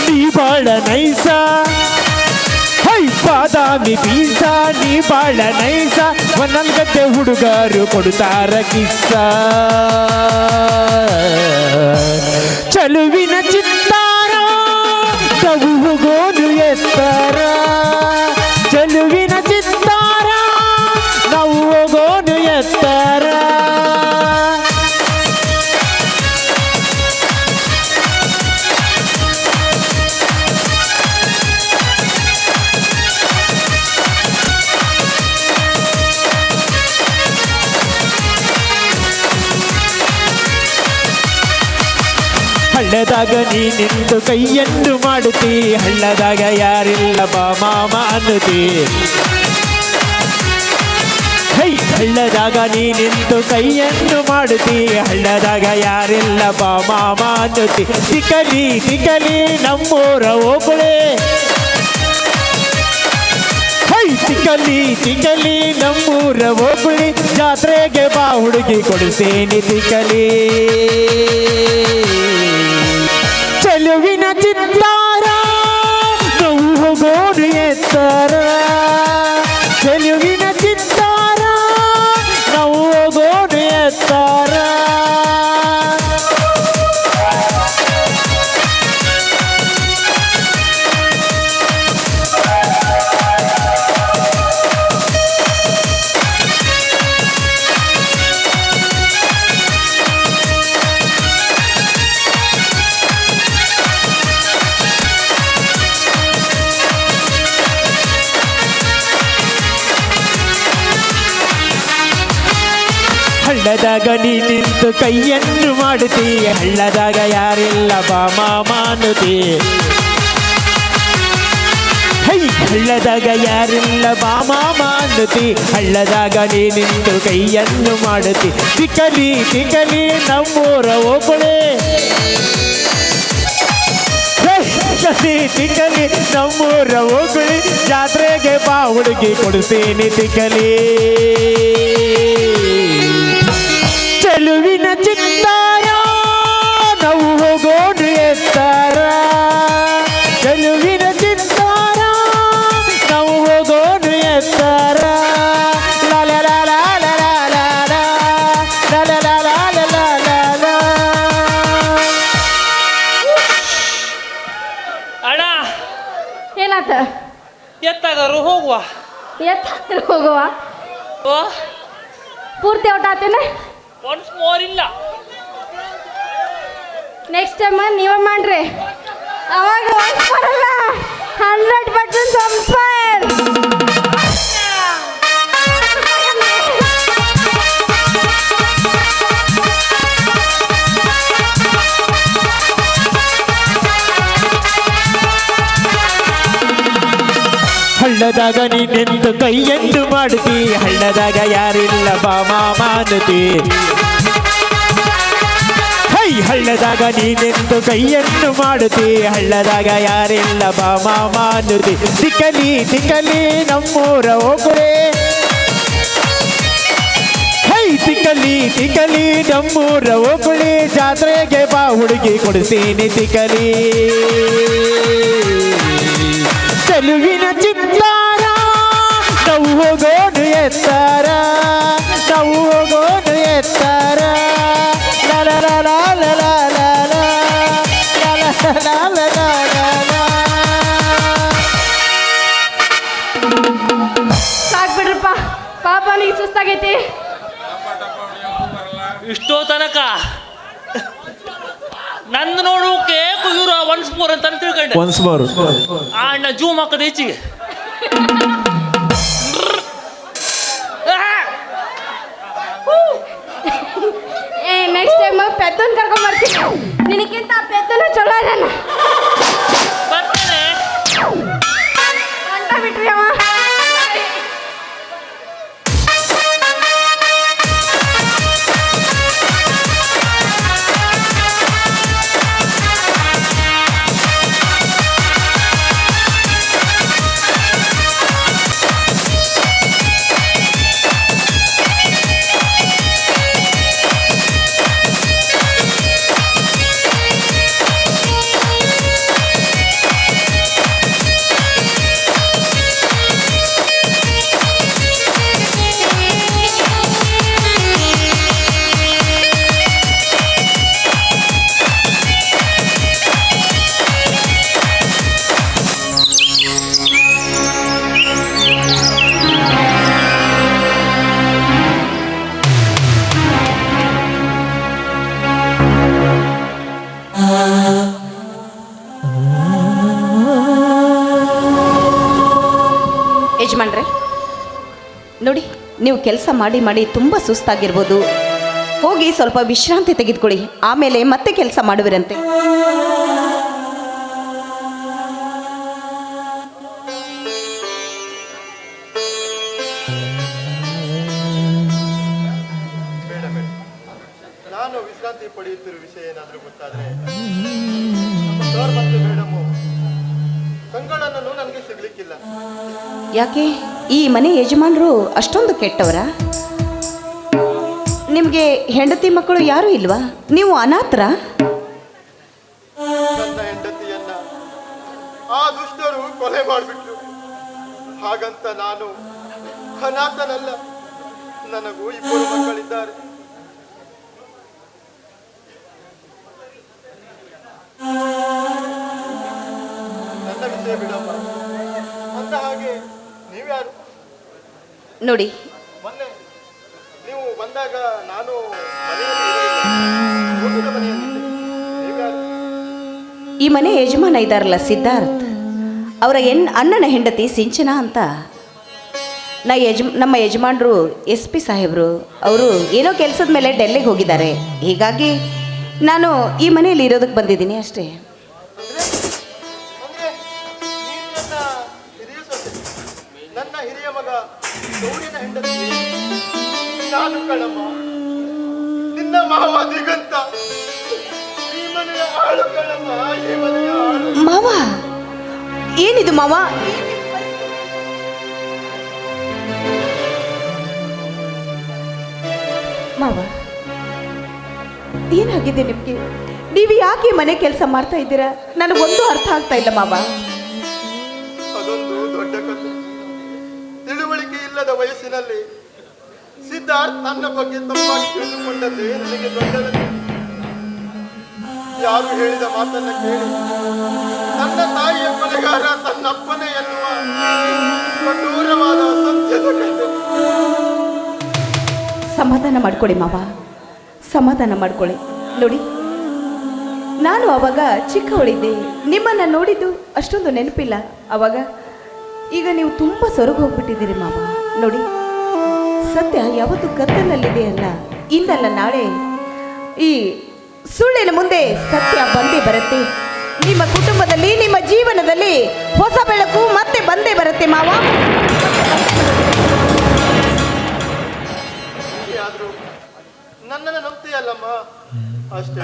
ನೀ ಬಾಳ ನೈಸ ಹೈ ಬಾದಾಮಿ ಪೀಸ ನೀ ಬಾಳ ನೈಸ ಒಂದಲ್ಗತ್ತೆ ಹುಡುಗರು ಕೊಡುತ್ತಾರ ಕಿಸ್ಸ ಚಲುವಿನ ಚಿತ್ತಾರ ಹೋಗೋನು ಎತ್ತರ ಚಲುವಿನ ಚಿತ್ತಾರ ನಾವು ಹೋಗೋನು ಎತ್ತರ ಹಳ್ಳದಾಗ ನೀ ನಿಂತು ಕೈಯನ್ನು ಮಾಡುತ್ತಿ ಹಳ್ಳದಾಗ ಯಾರಿಲ್ಲ ಬಾ ಮಾಮ ಅನ್ನುತ್ತಿ ಹೈ ಹಳ್ಳದಾಗ ನೀ ನಿಂತು ಕೈಯನ್ನು ಮಾಡುತ್ತಿ ಹಳ್ಳದಾಗ ಯಾರಿಲ್ಲ ಬಾ ಮಾಮ ಅನ್ನುತ್ತಿ ತಿಕಲಿ ತಿಕಲಿ ನಮ್ಮೂರ ಓಕುಳೆ ಹೈ ತಿಕಲಿ ತಿಕಲಿ ನಮ್ಮೂರ ಓಕುಳಿ ಜಾತ್ರೆಗೆ ಬಾ ಹುಡುಗಿ ಕೊಡಿಸೇನಿ ತಿಕಲಿ ಚೆಲುವಿನ ಚಿತ್ತಾರ ನಾವು ಹೋಗೋದು ಎತ್ತರ ಚೆಲುವಿನ ಚಿತ್ತಾರ ನಾವು ಹೋಗೋದು ಎತ್ತರ ಹಳ್ಳದಾಗ ನೀ ನಿಂತು ಕೈಯನ್ನು ಮಾಡುತ್ತಿ ಹಳ್ಳದಾಗ ಯಾರಿಲ್ಲ ಬಾ ಮಾಮ ಅನ್ನುತ್ತಿ ಹೈ ಹಳ್ಳದಾಗ ಯಾರಿಲ್ಲ ಬಾ ಮಾಮ ಅನ್ನುತ್ತಿ ಹಳ್ಳದಾಗ ನೀ ನಿಂತು ಕೈಯನ್ನು ಮಾಡುತ್ತಿ ತಿಕಲಿ ತಿಕಲಿ ನಮ್ಮೂರ ಓಕುಳೆ ತಿಕಲಿ ತಿಕಲಿ ನಮ್ಮೂರ ಓಕುಳಿ ಜಾತ್ರೆಗೆ ಬಾ ಹುಡುಗಿ ಕೊಡಿಸೇನಿ ತಿಕಲಿ ಚೆಲುವಿನ ಚಿತ್ತಾರ ನಾವು ಹೋಗೋದು ಎತ್ತರ ಚೆಲುವಿನ ಚಿತ್ತಾರ ನಾವು ಹೋಗೋದು ಎತ್ತರ ಲಾಲ ಲಾಲ ಲಾಲ ಲಾಲ ಲಾಲ ಲಾಲ ಅಣ್ಣ ಏನಾತ ಎತ್ತಾಗಾರು ಹೋಗುವ ಎತ್ತ ಹೋಗುವ ಓ ಪೂರ್ತಿ ಔಟ್ ಆತೇನೆ ಒನ್ಸ್ ಮೋರ್ ಇಲ್ಲ ನೆಕ್ಸ್ಟ್ ಟೈಮ್ ನೀವೇ ಮಾಡ್ರಿ ಅವಾಗ once ಬರಲ್ಲ 100% ಸಂಸ್ಫೈರ್ ಹಳ್ಳದಾಗ ನೀ ನಿಂತು ಕೈಯನ್ನು ಮಾಡುತ್ತಿ ಹಳ್ಳದಾಗ ಯಾರಿಲ್ಲ ಬಾ ಮಾಮ ಅನ್ನುತ್ತಿ ಹೈ ಹಳ್ಳದಾಗ ನೀ ನಿಂತು ಕೈಯನ್ನು ಮಾಡುತ್ತಿ ಹಳ್ಳದಾಗ ಯಾರಿಲ್ಲ ಬಾ ಮಾಮ ಅನ್ನುತ್ತಿ ತಿಕಲಿ ತಿಕಲಿ ನಮ್ಮೂರ ಓಕುಳೆ ಹೈ ತಿಕಲಿ ತಿಕಲಿ ನಮ್ಮೂರ ಓಕುಳಿ ಜಾತ್ರೆಗೆ ಬಾ ಹುಡುಗಿ ಕೊಡಿಸೀನಿ ತಿಕಲಿ ಚೆಲುವಿನ ಚಿತ್ತಾರ ನಾವು ಹೋಗೋದು ಎತ್ತರ ನಾವು ಹೋಗೋದು ಎತ್ತರ ಲಾಲ ಲಾಲ ಲಾಲ ಲಾಲ ಲಾಲ ಲಾಲ ಲಾಲ ಸಾಕ್ಬಿಡ್ರಪ್ಪ ಪಾಪ ನೀಗೆ ಸುಸ್ತಾಗೈತಿ ಇಷ್ಟೋ ತನಕ ನಂದು ನೋಡೋಕೆ ಇವ್ರು ಒನ್ಸ್ ಮೋರ್ ಅಂತ ತಿಳ್ಕೊಂಡೆ ಒನ್ಸ್ ಮೋರ್ ಆ ಅಣ್ಣ ಜೂಮ್ ಹಾಕದ ಹೆಚ್ಚಿಗೆ ಏ ನೆಕ್ಸ್ಟ್ ಟೈಮ್ ಪೆದ್ದನ್ ಕರ್ಕೊಂಬರ್ತೀನಿ ನಿನಗಿಂತ ಆ ಪೆದ್ದನ ಚಲೋ ಇದಾನ ಬರ್ತೇನೆ ಹೊಂಟ ಬಿಟ್ರಿ ಅವ ಯಜಮಾನ್ರೆ ನೋಡಿ, ನೀವು ಕೆಲಸ ಮಾಡಿ ಮಾಡಿ ತುಂಬ ಸುಸ್ತಾಗಿರ್ಬೋದು. ಹೋಗಿ ಸ್ವಲ್ಪ ವಿಶ್ರಾಂತಿ ತೆಗೆದುಕೊಳ್ಳಿ, ಆಮೇಲೆ ಮತ್ತೆ ಕೆಲಸ ಮಾಡುವಿರಂತೆ. ಬೇಡ ಬೇಡ, ನಾನು ವಿಶ್ರಾಂತಿ ಪಡೆಯುತ್ತಿರುವ ವಿಷಯ ಏನಾದರೂ ಗೊತ್ತಾದ್ರೆ ಸರ್ ಮತ್ತು ಮೇಡಮು ತಂಗಳನ್ನೂ ನನಗೆ ಸಿಗ್ಲಿಕ್ಕಿಲ್ಲ. ಯಾಕೆ ಈ ಮನೆ ಯಜಮಾನರು ಅಷ್ಟೊಂದು ಕೆಟ್ಟವರ? ನಿಮಗೆ ಹೆಂಡತಿ ಮಕ್ಕಳು ಯಾರೂ ಇಲ್ವಾ? ನೀವು ಅನಾಥರ? ನನ್ನ ಹೆಂಡತಿಯನ್ನ ಆ ದುಷ್ಟರು ಕೊಲೆ ಮಾಡಿಬಿಟ್ರು. ಹಾಗಂತ ನಾನು ಅನಾಥನಲ್ಲ, ನನಗೂ 2 ಮಕ್ಕಳಿದ್ದಾರೆ. ನನ್ನ ವಿಷಯ ಬಿಡಮ್ಮ. ಅಂದ ಹಾಗೆ ನೀವ್ಯಾರು? ನೋಡಿ, ಮೊನ್ನೆ ನೀವು ಬಂದಾಗ ನಾನು ಮನೆಯಲ್ಲಿ ಇರಲಿಲ್ಲ. ಊಟದ ಮನೆಯಲ್ಲಿದ್ದೆ. ನೀವ್ಯಾರು? ಈ ಮನೆ ಯಜಮಾನ ಇದ್ದಾರಲ್ಲ ಸಿದ್ಧಾರ್ಥ್, ಅವರ ಅಣ್ಣನ ಹೆಂಡತಿ ಸಿಂಚನಾ ಅಂತ. ನಮ್ಮ ಯಜಮಾನರು SP ಸಾಹೇಬರು, ಅವರು ಏನೋ ಕೆಲಸದ ಮೇಲೆ ಡೆಲ್ಲಿಗೆ ಹೋಗಿದ್ದಾರೆ. ಹೀಗಾಗಿ ನಾನು ಈ ಮನೆಯಲ್ಲಿ ಇರೋದಕ್ಕೆ ಬಂದಿದ್ದೀನಿ ಅಷ್ಟೇ. ಅಂದ್ರೆ ನೀನು ನನ್ನ ಹಿರಿಯ ಸೊಸೆ, ನನ್ನ ಹಿರಿಯ ಮಗ ಗೌರಿನ ಹೆಂಡತಿ ನಾನು ಕಣಮ್ಮ. ನಿನ್ನ ಮಾವ ದಿಗಂತ ಈ ಮನೆಯ ಆಳು ಕಣಮ್ಮ, ಈ ಮನೆಯ ಆಳು. ಮಾವ, ಏನಿದು ಮಾವ? ಮಾವ, ಏನಾಗಿದೆ ನಿಮಗೆ? ನೀವು ಯಾಕೆ ಮನೆ ಕೆಲಸ ಮಾಡ್ತಾ ಇದ್ದೀರಾ? ನನಗೊಂದು ಅರ್ಥ ಆಗ್ತಾ ಇಲ್ಲ ಮಾವ. ಅದೊಂದು ದೊಡ್ಡ ಕಥೆ. ತಿಳುವಳಿಕೆ ಇಲ್ಲದ ವಯಸ್ಸಿನಲ್ಲಿ ಸಿದ್ಧಾರ್ಥ್ ನನ್ನ ಬಗ್ಗೆ ತಪ್ಪಾಗಿ ತಿಳಿದುಕೊಂಡದ್ದೇ ನನಗೆ ದೊಡ್ಡದಲ್ಲ. ಯಾರು ಹೇಳಿದ ಮಾತನ್ನ ಕೇಳಿ ನನ್ನ ತಾಯಿಯ ಕೊಲೆಗಾರ ತನ್ನಪ್ಪನೇ ಎನ್ನುವ ಕಠೋರವಾದ ಸತ್ಯದ ಕಥೆ. ಸಮಾಧಾನ ಮಾಡ್ಕೊಳ್ಳಿ ಮಾವ, ಸಮಾಧಾನ ಮಾಡ್ಕೊಳ್ಳಿ. ನೋಡಿ, ನಾನು ಅವಾಗ ಚಿಕ್ಕವಳಿದ್ದೆ, ನಿಮ್ಮನ್ನು ನೋಡಿದ್ದು ಅಷ್ಟೊಂದು ನೆನಪಿಲ್ಲ ಅವಾಗ. ಈಗ ನೀವು ತುಂಬ ಸೊರಗು ಹೋಗ್ಬಿಟ್ಟಿದ್ದೀರಿ ಮಾವ. ನೋಡಿ, ಸತ್ಯ ಯಾವತ್ತು ಕತ್ತಲಲ್ಲಿದೆ ಅಲ್ಲ, ಇಂದಲ್ಲ ನಾಳೆ ಈ ಸುಳ್ಳಿನ ಮುಂದೆ ಸತ್ಯ ಬಂದೇ ಬರುತ್ತೆ. ನಿಮ್ಮ ಕುಟುಂಬದಲ್ಲಿ, ನಿಮ್ಮ ಜೀವನದಲ್ಲಿ ಹೊಸ ಬೆಳಕು ಮತ್ತೆ ಬಂದೇ ಬರುತ್ತೆ ಮಾವ. ಆದ್ರೂ ನನ್ನನ್ನು ನಂಬ್ತೀಯಲ್ಲಮ್ಮ, ಅಷ್ಟೇ.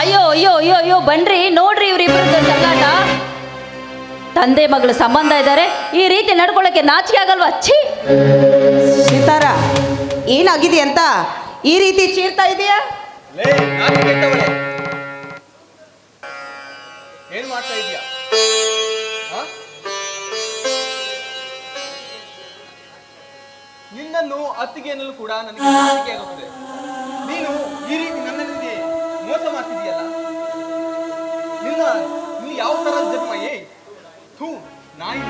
ಅಯ್ಯೋ ಅಯ್ಯೋ ಅಯ್ಯೋ ಅಯ್ಯೋ, ಬನ್ರಿ ನೋಡ್ರಿ ಇವ್ರಿಬ್ರದ್ದು ಜಗಳಾಟ. ತಂದೆ ಮಗಳು ಸಂಬಂಧ ಇದ್ದಾರೆ, ಈ ರೀತಿ ನಡ್ಕೊಳ್ಳೋಕೆ ನಾಚಿಕೆ ಆಗಲ್ವಾ? ಛೀ! ಸಿತಾರ, ಏನಾಗಿದೆ ಅಂತ ಈ ರೀತಿ ಚೀರ್ತಾ ಇದೆಯಾ? ಏನ್ ಮಾಡ್ತಾ ಇದೀಯಾ? ನಿನ್ನನ್ನು ಅತ್ತಿಗೆ ಅನ್ನಲು ಕೂಡ ನನಗೆ ನಾಚಿಕೆ ಆಗುತ್ತದೆ. ನೀನು ಈ ರೀತಿ ನನ್ನಲ್ಲಿ ಮೋಸ ಮಾಡ್ತಿದೀಯಲ್ಲ, ನೀನು ಯಾವ ತರದ ಜನ್ಮ? ಥೂ, ನಾಯಿ.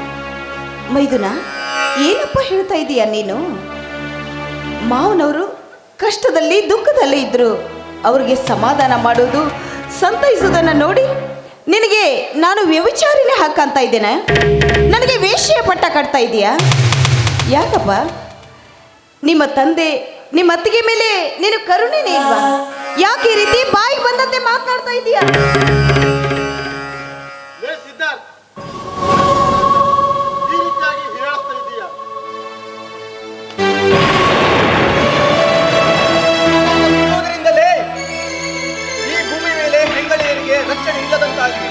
ಮೈದುನ, ಏನಪ್ಪ ಹೇಳ್ತಾ ಇದೀಯ ನೀನು? ಮಾವನವರು ಕಷ್ಟದಲ್ಲಿ ದುಃಖದಲ್ಲಿ ಇದ್ರು, ಅವ್ರಿಗೆ ಸಮಾಧಾನ ಮಾಡೋದು, ಸಂತೈಸೋದನ್ನು ನೋಡಿ ನಿನಗೆ ನಾನು ವ್ಯಭಿಚಾರಿನೇ ಹಾಕಂತ ಇದ್ದೇನೆ? ನನಗೆ ವೇಶ್ಯ ಪಟ್ಟ ಕಟ್ತಾ ಇದೀಯಾ? ಯಾಕಪ್ಪ? ನಿಮ್ಮ ತಂದೆ, ನಿಮ್ಮ ಅತ್ತಿಗೆ ಮೇಲೆ ನೀನು ಕರುಣೆನೇ ಇಲ್ವಾ? ಯಾಕೆ ಈ ರೀತಿ ಬಾಯಿಗೆ ಬಂದಂತೆ ಮಾತನಾಡ್ತಾ ಇದೀಯಾ? ಸಿದ್ಧಾರ್ಥ್, ಈ ರೀತಿಯಾಗಿ ಹೇಳಸ್ತಾ ಇದೀಯಾ? ಇದರಿಂದಲೇ ಈ ಭೂಮಿ ಮೇಲೆ ಹೆಂಗಳೆಯರಿಗೆ ರಕ್ಷಣೆ ಇಲ್ಲದಂತಾಗಿದೆ.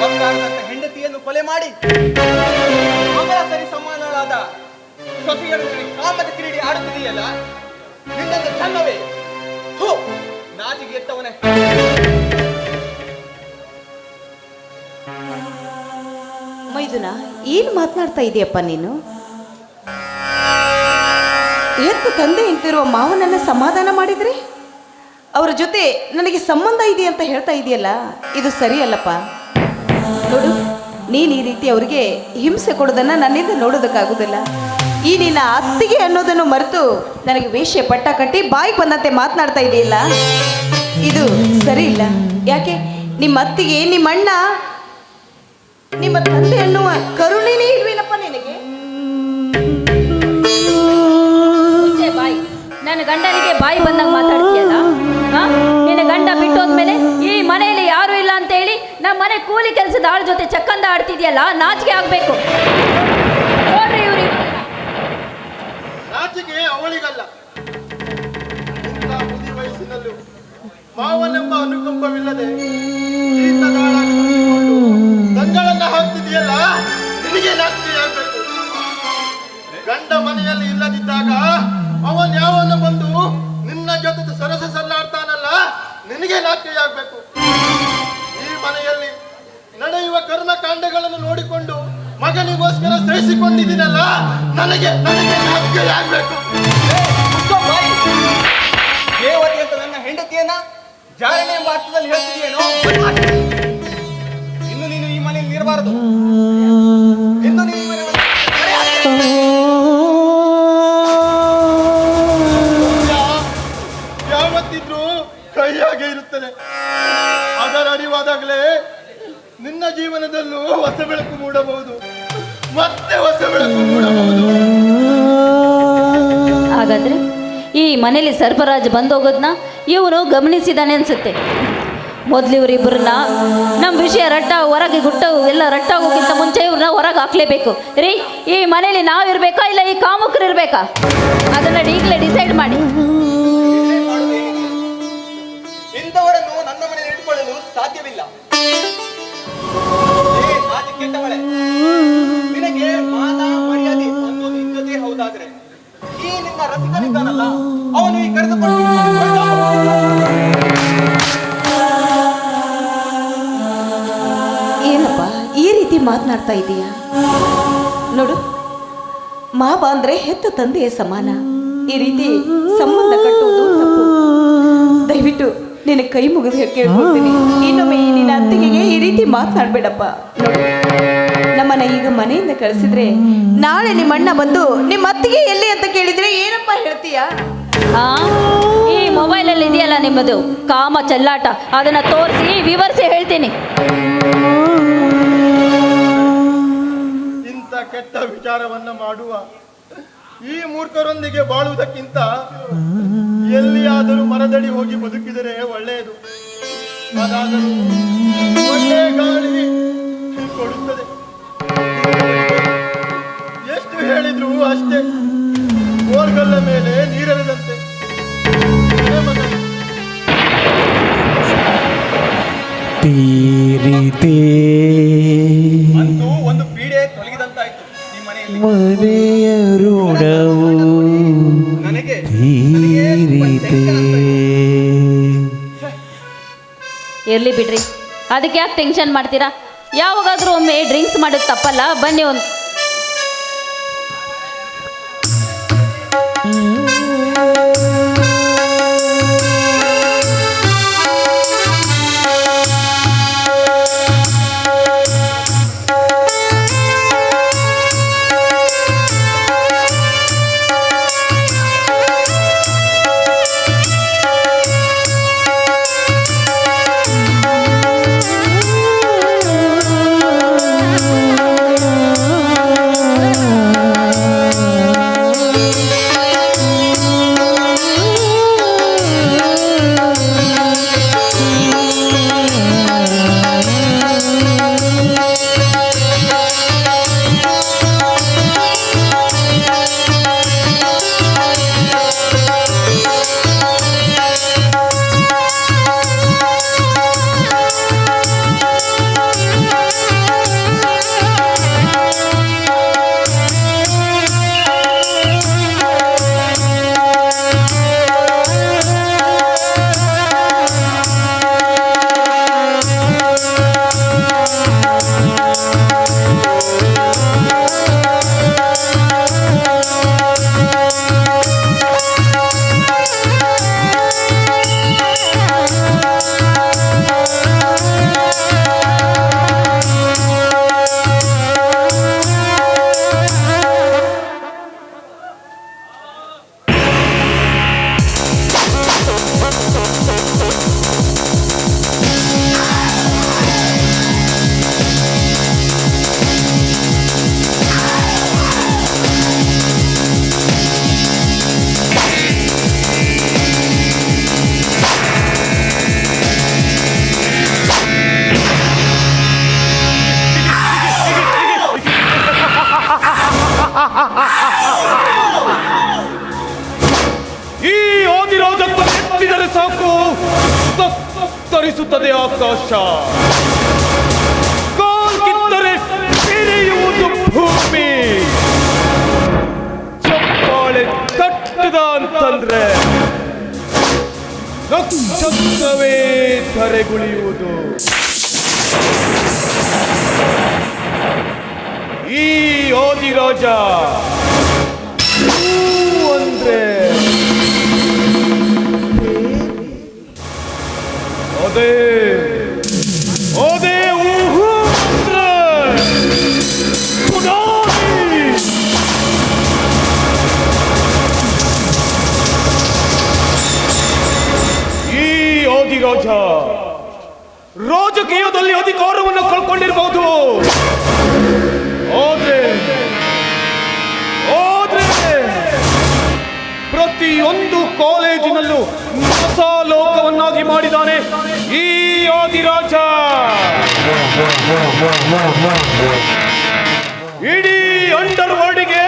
ಮಕ್ಕಳಾದಂತ ಹೆಂಡತಿಯನ್ನು ಕೊಲೆ ಮಾಡಿ ಮಗಳ ಸರಿ ಸಮಾನಗಳಾದ ಸೊಸೆಯರೊಂದಿಗೆ ಕಾಮದ ಕ್ರೀಡೆ ಆಡುತ್ತಿದೆಯಲ್ಲ, ನಿನ್ನನ್ನು ಚನ್ನವೇ. ಥೂ, ನಾಚಿಗೆ ಎತ್ತವನೇ. ಮೈದುನ, ಏನು ಮಾತನಾಡ್ತಾ ಇದೆಯಪ್ಪ ನೀನು? ಎತ್ತು ತಂದೆ ಇಂತಿರುವ ಮಾವನನ್ನ ಸಮಾಧಾನ ಮಾಡಿದ್ರೆ ಅವರ ಜೊತೆ ನನಗೆ ಸಂಬಂಧ ಇದೆ ಅಂತ ಹೇಳ್ತಾ ಇದೆಯಲ್ಲ, ಇದು ಸರಿಯಲ್ಲಪ್ಪ. ನೋಡು, ನೀನು ಈ ರೀತಿ ಅವರಿಗೆ ಹಿಂಸೆ ಕೊಡೋದನ್ನು ನನ್ನಿಂದ ನೋಡೋದಕ್ಕಾಗೋದಿಲ್ಲ. ಈ ನಿನ್ನ ಅತ್ತಿಗೆ ಅನ್ನೋದನ್ನು ಮರೆತು ನನಗೆ ವೇಶ್ಯ ಪಟ್ಟ ಕಟ್ಟಿ ಬಾಯಿಗೆ ಬಂದಂತೆ ಮಾತನಾಡ್ತಾ ಇದೆಯಲ್ಲ, ಇದು ಸರಿ ಇಲ್ಲ. ಯಾಕೆ ನಿಮ್ಮ ಅತ್ತಿಗೆ ನಿಮ್ಮ ಅಣ್ಣ ನಿಮ್ಮ ತಂದೆ ಅನ್ನುವ ಕರುಣೆನೇ ಇಲ್ವೇನಪ್ಪ ನಿನಗೆ? ಮುಚ್ಚೆ ಬಾಯಿ. ನನ್ನ ಗಂಡನಿಗೆ ಬಾಯಿ ಬಂದಾಗ ಮಾತಾಡ್ತೀಯಲ್ಲ. ನಿನ್ನ ಗಂಡ ಬಿಟ್ಟೋದ್ಮೇಲೆ ಈ ಮನೆಯಲ್ಲಿ ಯಾರು ಇಲ್ಲ ಅಂತ ಹೇಳಿ ನಮ್ಮ ಮನೆ ಕೂಲಿ ಕೆಲಸದ ಆಳ ಜೊತೆ ಚಕ್ಕಂದ ಆಡ್ತಿದ್ಯಲ್ಲ, ನಾಚಿಕೆ ಆಗ್ಬೇಕು. ನೋಡ್ರಿ ಇವ್ರಿ, ನಾಚಿಕೆ ಅವಳಿಗಲ್ಲ, ಇಂಥ ಮುದಿ ವಯಸ್ಸಿನಲ್ಲೂ ಮಾವನೆಂಬ ಅನುಕಂಪವಿಲ್ಲದೆ ಜೀತದಾಳಾಗಿ ನುಡಿದುಕೊಂಡು ತಂಗಳನ್ನ ಹಾಕ್ತಿದೆಯಲ್ಲ, ನಿನಗೆ ನಾಚಿಕೆ ಆಗ್ಬೇಕು. ಗಂಡ ಮನೆಯಲ್ಲಿ ಇಲ್ಲದಿದ್ದಾಗ ಅವನ್ ಯಾವನ್ನ ಬಂದು ನಿನ್ನ ಜೊತೆ ಸರಸ ಸಲ್ಲಾಡ್ತಾನಲ್ಲ, ನಿನಗೆ ನಾಚಿಕೆ ಆಗ್ಬೇಕು. ಈ ಮನೆಯಲ್ಲಿ ನಡೆಯುವ ಕರ್ಮಕಾಂಡಗಳನ್ನು ನೋಡಿಕೊಂಡು ಮಗನಿಗೋಸ್ಕರ ಸಹಿಸಿಕೊಂಡಿದ್ದೀನಲ್ಲ, ನನಗೆ ನಾಚಿಕೆ ಆಗ್ಬೇಕು. ದೇವತೆ ಅಂತ ನನ್ನ ಹೆಂಡತಿಯನ್ನ ಜಾರಣೆ ಎಂಬ ಅರ್ಥದಲ್ಲಿ ಹೇಳ್ತಿದೆಯೇನೋ? ಇನ್ನು ನೀನು ಈ ಮನೆಯಲ್ಲಿ ಇರಬಾರದು. ಇನ್ನು ನೀನು ಈ ಮನೆಯಲ್ಲಿ ಯಾವತ್ತಿದ್ರೂ ಕೈಯಾಗೆ ಇರುತ್ತದೆ. ಅದರ ಅರಿವಾದಾಗಲೇ ನಿನ್ನ ಜೀವನದಲ್ಲೂ ಹೊಸ ಬೆಳಕು ಮೂಡಬಹುದು, ಮತ್ತೆ ಹೊಸ ಬೆಳಕು ಮೂಡಬಹುದು. ಹಾಗಾದ್ರೆ ಈ ಮನೇಲಿ ಸರ್ಪರಾಜ್ ಬಂದೋಗೋದನ್ನ ಇವನು ಗಮನಿಸಿದಾನೆ ಅನ್ಸುತ್ತೆ. ಮೊದಲು ಇವರಿಬ್ಬರನ್ನ ನಮ್ಮ ವಿಷಯ ಹೊರಗೆ ಗುಟ್ಟ ಎಲ್ಲ ರಟ್ಟಾಗೋಕ್ಕಿಂತ ಮುಂಚೆ ಇವ್ರನ್ನ ಹೊರಗೆ ಹಾಕ್ಲೇಬೇಕು. ರೀ, ಈ ಮನೇಲಿ ನಾವಿರ್ಬೇಕಾ ಇಲ್ಲ ಈ ಕಾಮುಕರು ಇರಬೇಕಾ? ಅದನ್ನ ಈಗಲೇ ಡಿಸೈಡ್ ಮಾಡಿ. ಇಂಥವರನ್ನು ನನ್ನ ಮನೆಯಲ್ಲಿ ಇಟ್ಕೊಳ್ಳಲು ಸಾಧ್ಯವಿಲ್ಲ. ಕೆಟ್ಟವಳೆ, ನಿನಗೆ ಮಾನ ಮರ್ಯಾದೆ ಅನ್ನೋದು ಇದ್ದದೇ ಹೌದಾದ್ರೆ ಈ ನಿನ್ನ ರಸಿಕನಿದ್ದಾನಲ್ಲ, ಅವನು ಈ ಕರೆದುಕೊಂಡು ಏನಪ್ಪ ಈ ರೀತಿ ಮಾತನಾಡ್ತಾ ಇದೀಯಾ? ನೋಡು, ಮಾವ ಅಂದ್ರೆ ಹೆತ್ತ ತಂದೆಯ ಸಮಾನ. ಈ ರೀತಿ ಸಂಬಂಧ ಕಟ್ಟುವುದು ತಪ್ಪು. ದಯವಿಟ್ಟು ನಿನ್ನ ಕೈ ಮುಗಿದು ಕೇಳ್ಕೊಳ್ತೀನಿ, ಇನ್ನೊಮ್ಮೆ ನಿನ್ನ ಅತ್ತಿಗೆಗೆ ಈ ರೀತಿ ಮಾತನಾಡ್ಬೇಡಪ್ಪ. ನೋಡು, ನಮ್ಮನ್ನ ಈಗ ಮನೆಯಿಂದ ಕಳಿಸಿದ್ರೆ ನಾಳೆ ನಿಮ್ಮ ಅಣ್ಣ ಬಂದು ನಿಮ್ಮ ಅತ್ತಿಗೆ ಎಲ್ಲಿ ಅಂತ ಕೇಳಿದ್ರೆ ಏನಪ್ಪ ಹೇಳ್ತೀಯಾ? ಈ ಮೊಬೈಲಲ್ಲಿ ಇದೆಯಲ್ಲ ನಿಮ್ಮದು ಕಾಮ ಚೆಲ್ಲಾಟ, ಅದನ್ನ ತೋರಿಸಿ ವಿವರಿಸಿ ಹೇಳ್ತೀನಿ. ಇಂಥ ಕೆಟ್ಟ ವಿಚಾರವನ್ನ ಮಾಡುವ ಈ ಮೂರ್ಖರೊಂದಿಗೆ ಬಾಳುವುದಕ್ಕಿಂತ ಎಲ್ಲಿಯಾದರೂ ಮರದಡಿ ಹೋಗಿ ಬದುಕಿದರೆ ಒಳ್ಳೆಯದು. ಅದಾದರೂ ಒಳ್ಳೆ ಗಾಳಿ ಕೊಡುತ್ತದೆ. ಎಷ್ಟು ಹೇಳಿದ್ರು ಅಷ್ಟೇ, ಬೋರ್ಗಲ್ಲ ಮೇಲೆ ನೀರರಿದಂತೆ. ಅಂತೂ ಒಂದು ಪೀಡೆ ತೊಲಗಿದಂತಾಯ್ತು ಈ ಮನೆಯಲ್ಲಿ. ಮನೆಯ ಋಣವು ನನಗೆ ಇರ್ಲಿ ಬಿಡ್ರಿ, ಅದಕ್ಕೆ ಯಾಕೆ ಟೆನ್ಷನ್ ಮಾಡ್ತೀರಾ? ಯಾವಾಗಾದ್ರೂ ಒಮ್ಮೆ ಡ್ರಿಂಕ್ಸ್ ಮಾಡೋದು ತಪ್ಪಲ್ಲ. ಬನ್ನಿ ಒಂದು ನೋಡಿದರೆ ಸಾಕು ತರಿಸುತ್ತದೆ ಆಕಾಶ, ಕಾಲ್ಕಿತ್ತರೆ ಸಿರಿಯುವುದು ಭೂಮಿ, ಚಪ್ಪಾಳೆ ತಟ್ಟದ ಅಂತಂದ್ರೆ ನಕ್ಷತ್ರವೇ ಧರೆಗುಳಿಯುವುದು. ಈ ಆದಿರಾಜ ಅಂದ್ರೆ ಅದೇ ಅದೇ ಊಹು ಅಂದ್ರೆ ಸುನಾಮಿ. ಈ ಆದಿರಾಜ ರಾಜಕೀಯದಲ್ಲಿ ಅಧಿಕಾರವನ್ನು ಕಳ್ಕೊಂಡಿರಬಹುದು, ಆದ್ರೆ ಪ್ರತಿಯೊಂದು ಕಾಲೇಜಿನಲ್ಲೂ ಲೋಕವನ್ನಾಗಿ ಮಾಡಿದ್ದಾನೆ ಈ ಆದಿರಾಜ. ಇಡೀ ಅಂಡರ್ ವರ್ಲ್ಡ್ಗೆ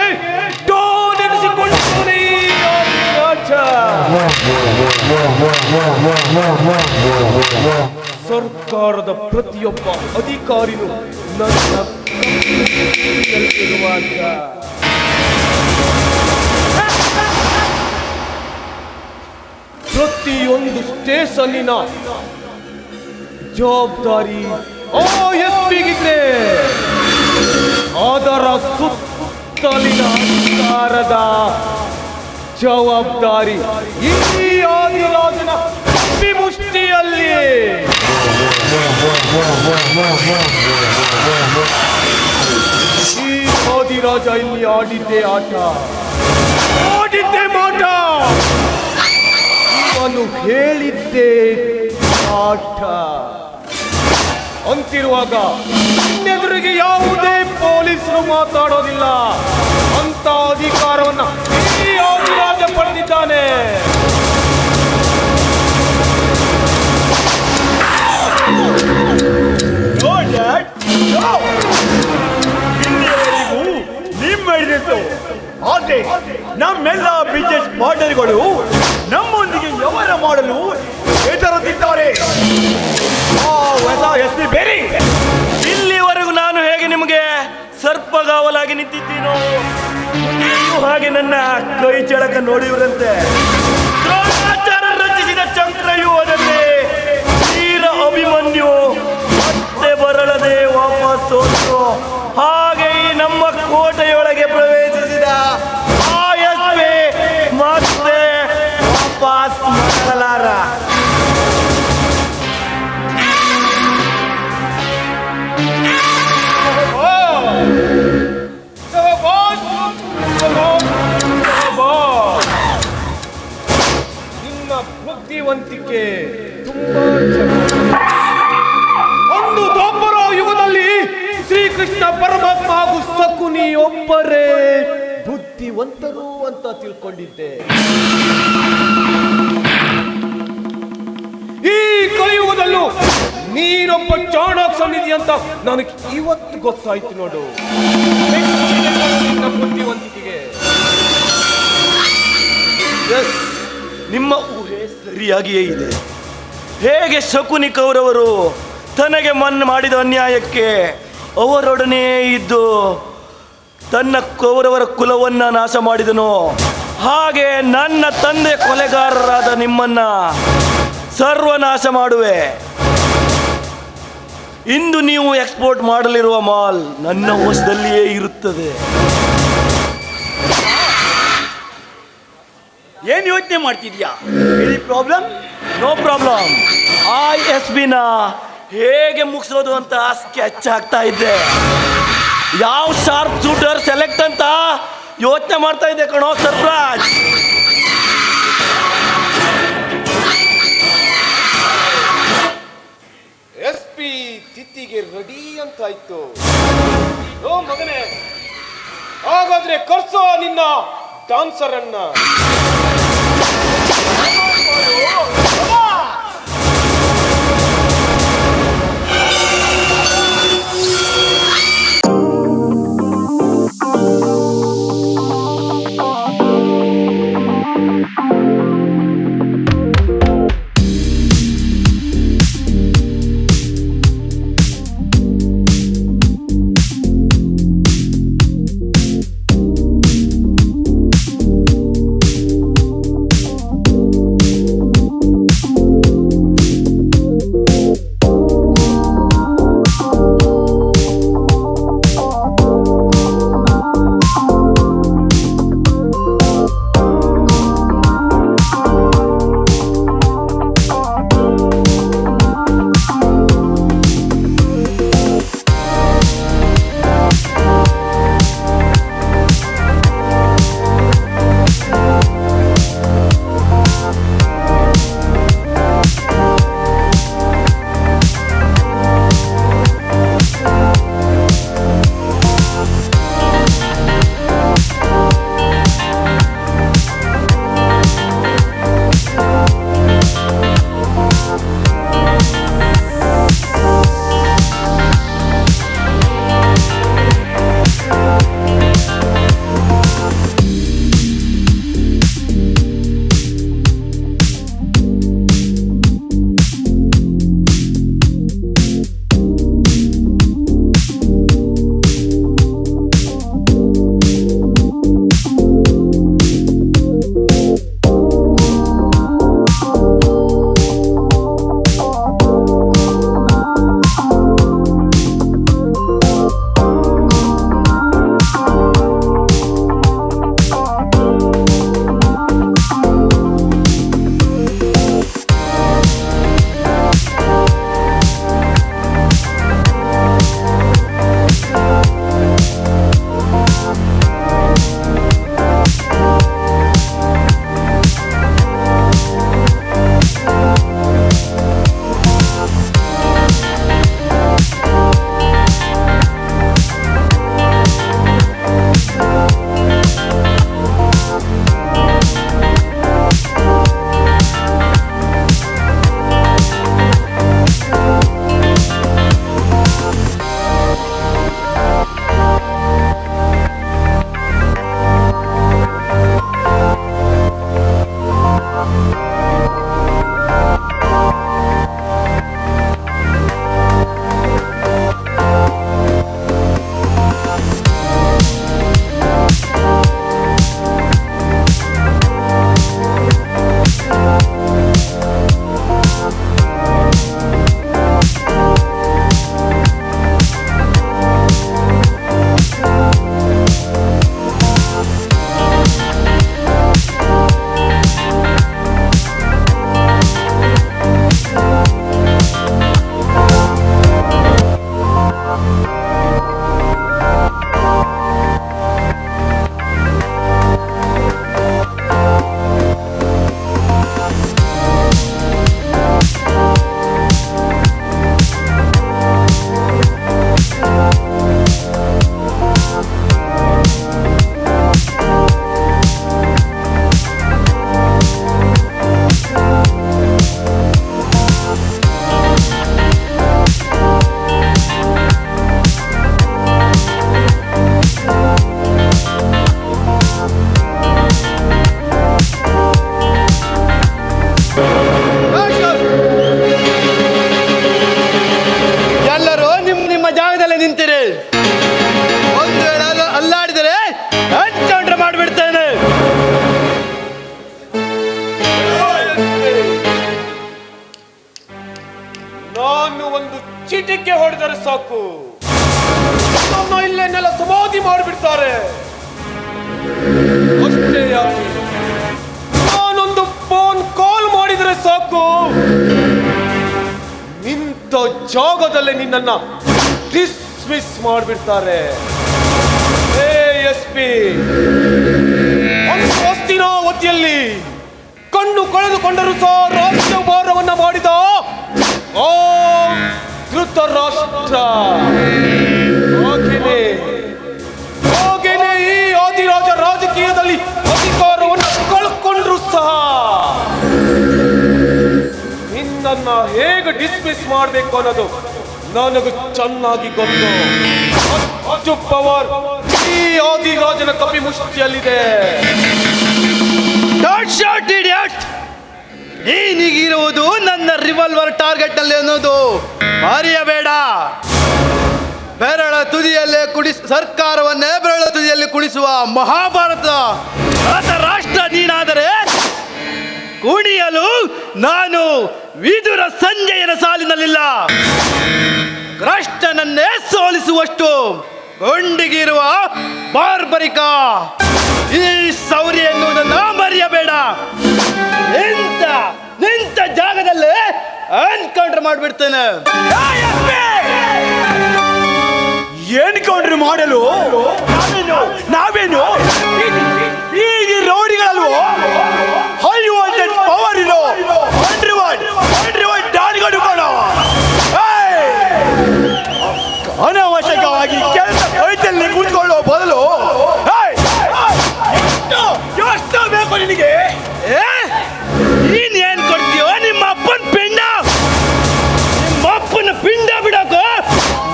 ಡಾನ್ ಎನಿಸಿಕೊಂಡಿದ್ದಾನೆ ಈ ಆದಿರಾಜ. ಸರ್ಕಾರದ ಪ್ರತಿಯೊಬ್ಬ ಅಧಿಕಾರಿನೂ ನನ್ನ ಇರುವಾಗ ಪ್ರತಿಯೊಂದು ಸ್ಟೇಷನ್ನಿನ ಜವಾಬ್ದಾರಿ ಎಸ್ಪಿಗಿದ್ರೆ ಅದರ ಸುತ್ತಲಿನ ಅಧಿಕಾರದ ಜವಾಬ್ದಾರಿ ಈ ಆದಿರಾಜನ ಮುಷ್ಟಿಯಲ್ಲಿ. ಈ ಆದಿರಾಜ ಇಲ್ಲಿ ಆಡಿದ್ದೆ ಆಟ, ಆಡಿದ್ದೆ ಮಾಟ, ನಾನು ಹೇಳಿದ್ದೆ ಆಟ ಅಂತಿರುವಾಗ ಇನ್ನೆದುರಿಗೆ ಯಾವುದೇ ಪೊಲೀಸರು ಮಾತಾಡೋದಿಲ್ಲ. ಅಂತ ಅಧಿಕಾರವನ್ನ ಈ ಆದಿರಾಜ ಪಡೆದಿದ್ದಾನೆ. ಇಲ್ಲಿಯವರೆಗೂ ನಿಮ್ಮೆಡಿತು, ಆದ್ರೆ ನಮ್ಮೆಲ್ಲ ಬಿಸಿನೆಸ್ ಪಾರ್ಟ್ನರ್ಗಳು ನಮ್ಮೊಂದಿಗೆ ವ್ಯವಹಾರ ಮಾಡಲು ಹೆದರುತ್ತಿದ್ದಾರೆ. ಬೇರೆ ಇಲ್ಲಿವರೆಗೂ ನಾನು ಹೇಗೆ ನಿಮಗೆ ಸರ್ಪಗಾವಲಾಗಿ ನಿಂತಿದ್ದೀನೋ, ನೀವು ಹಾಗೆ ನನ್ನ ಕೈ ಚಳಕ ನೋಡಿವರಂತೆ. ದ್ರೋಣಾಚಾರ್ಯ ರಚಿಸಿದ ಚಕ್ರವ್ಯೂಹದಲ್ಲಿ ವೀರ ಅಭಿಮನ್ಯು ಮತ್ತೆ ಬರಳದೆ ವಾಪಸ್ ಹೋದ್ರು. ಹಾಗೆ ಈ ನಮ್ಮ ಕೋಟೆಯೊಳಗೆ ಪ್ರವೇಶಿಸಿದ ಆಯಸ್ವೇ ಮತ್ತೆ ವಾಪಸ್ ಮಾಡಲಾರ. ನಿನ್ನ ಬುದ್ಧಿವಂತಿಕೆ ತುಂಬಾ ಒಂದು ದ್ವಾಪರ ಯುಗದಲ್ಲಿ ಶ್ರೀಕೃಷ್ಣ ಪರಮಾತ್ಮ ಹಾಗೂ ಶಕುನಿ ಒಬ್ಬರೇ ಬುದ್ಧಿವಂತರು ಅಂತ ತಿಳ್ಕೊಂಡಿದ್ದೆ. ಈ ಕಲಿಯುಗದಲ್ಲೂ ನೀನೊಬ್ಬ ಚಾಣಾಕ್ಷನಿದಿ ಅಂತ ನನಗೆ ಇವತ್ತು ಗೊತ್ತಾಯ್ತು ನೋಡು. ನಿನ್ನ ಬುದ್ಧಿವಂತಿಕೆಗೆ ನಿಮ್ಮ ಊಹೆ ಸರಿಯಾಗಿಯೇ ಇದೆ. ಹೇಗೆ ಶಕುನಿ ಕೌರವರು ತನಗೆ ಮಾಡಿದ ಅನ್ಯಾಯಕ್ಕೆ ಅವರೊಡನೆ ಇದ್ದು ತನ್ನ ಕೌರವರ ಕುಲವನ್ನ ನಾಶ ಮಾಡಿದನು, ಹಾಗೆ ನನ್ನ ತಂದೆ ಕೊಲೆಗಾರರಾದ ನಿಮ್ಮನ್ನ ಸರ್ವನಾಶ ಮಾಡುವೆ. ಇಂದು ನೀವು ಎಕ್ಸ್ಪೋರ್ಟ್ ಮಾಡಲಿರುವ ಮಾಲ್ ನನ್ನ ವಶದಲ್ಲಿಯೇ ಇರುತ್ತದೆ. ಏನ್ ಯೋಚನೆ ಮಾಡ್ತಿದ್ಯಾ? Any problem? No problem. ISBನ ಹೇಗೆ ಮುಗಿಸೋದು ಅಂತ ಸ್ಕೆಚ್ ಆಗ್ತಾ ಇದ್ದೆ. ಯಾವ ಶಾರ್ಪ್ ಶೂಟರ್ ಸೆಲೆಕ್ಟ್ ಅಂತ ಯೋಚನೆ ಮಾಡ್ತಾ ಇದ್ದೆ ಕಣೋ ಸರ್ಪ್ರಾಜ್. SP ತಿತ್ತಿಗೆ ready ಅಂತಾಯ್ತು. ಓ ಮಗನೇ, ಹಾಗಾದ್ರೆ ಕರ್ಸೋ ನಿನ್ನ ಡಾನ್ಸರ್ ಅನ್ನ. ಎಲ್ಲರೂ ನಿಮ್ಮ ಜಾಗದಲ್ಲೇ ನಿಂತಿರಿ. ಒಂದು ವೇಳೆ ಅಲ್ಲಾಡಿದರೆ ಎನ್ಕೌಂಟರ್ ಮಾಡಿಬಿಡ್ತೇನೆ. ನಾನು ಒಂದು ಚಿಟಿಕೆ ಹೊಡೆದರೆ ಸಾಕು, ನನ್ನ ಇಲ್ಲೇನೆಲ್ಲ ಸಮಾಧಿ ಮಾಡಿಬಿಡ್ತಾರೆ. ಅಷ್ಟೇ ಯಾಕೆ, ನಾನೊಂದು ಫೋನ್ ಕಾಲ್ ಮಾಡಿದರೆ ಸಾಕು, ನಿಂತ ಜಾಗದಲ್ಲೇ ನಿನ್ನನ್ನ ಡಿಸ್ಮಿಸ್ ಮಾಡಿಬಿಡ್ತಾರೆ. ಎಸ್ ಪಿ, ಹಸ್ತಿನಾವತಿಯಲ್ಲಿ ಕಣ್ಣು ಕಳೆದುಕೊಂಡರೂ ಸಹ ರಾಜ್ಯಭಾರವನ್ನ ಮಾಡಿದ ಆ ಧೃತರಾಷ್ಟ್ರ ಹಾಗೇನೆ ಈ ಆದಿರಾಜ ರಾಜಕೀಯದಲ್ಲಿ ಅಧಿಕಾರವನ್ನು ಕಳ್ಕೊಂಡ್ರು ಸಹ ನಿನ್ನನ್ನ ಹೇಗೆ ಡಿಸ್ಮಿಸ್ ಮಾಡಬೇಕು ಅನ್ನೋದು ನನಗೆ ಚೆನ್ನಾಗಿ ಗೊತ್ತು. ಅಷ್ಟು ಪವರ್ ಈ ಆದಿರಾಜನ ಕಪಿ ಮುಷ್ಟಿಯಲ್ಲಿದೆ. ನೀನಿಗಿರುವುದು ನನ್ನ ರಿವಾಲ್ವರ್ ಟಾರ್ಗೆಟ್ ನಲ್ಲಿ ಅನ್ನೋದು ಮರೆಯಬೇಡ. ಸರ್ಕಾರವನ್ನೇ ಬೆರಳ ತುದಿಯಲ್ಲಿ ಕುಣಿಸುವ ಮಹಾಭಾರತ ರಾಷ್ಟ್ರ ನೀನಾದರೆ ಕುಣಿಯಲು ನಾನು ವಿದುರ ಸಂಜಯನ ಸಾಲಿನಲ್ಲಿಲ್ಲ. ಕೃಷ್ಣನನ್ನೇ ಸೋಲಿಸುವಷ್ಟು ಗೊಂಡಿಗಿರುವ ಬಾರ್ಬರಿಕ ಈ ಶೌರ್ಯ ಎನ್ನುವುದನ್ನು ಮರೆಯಬೇಡ. ನಿಂತ ಜಾಗದಲ್ಲೇ ಎನ್ಕೌಂಟರ್ ಮಾಡಿಬಿಡ್ತೇನೆ. ಎನ್ಕೌಂಟರ್ ಮಾಡಲು ನಾವೇನು ಈ ರೌಡಿಗಳಲ್ವೋ? 500 ಪವರ್ ಇರೋ 100 ಡಾನ್ಗಳು ಕೊಡೋ. ಅನಾವಶ್ಯಕವಾಗಿ ಕೆಲಸ ಕೈತಲ್ಲಿ ಕೂತ್ಕೊಳ್ಳೋ ಬದಲು ಎಷ್ಟು ಬೇಕು ನಿನಗೆ? ನೀನ್ ಏನ್ ಕೊಡ್ತೀಯೋ? ನಿಮ್ಮ ಅಪ್ಪನ ಪಿಂಡ, ನಿಮ್ಮ ಅಪ್ಪನ ಪಿಂಡ ಬಿಡೋಕು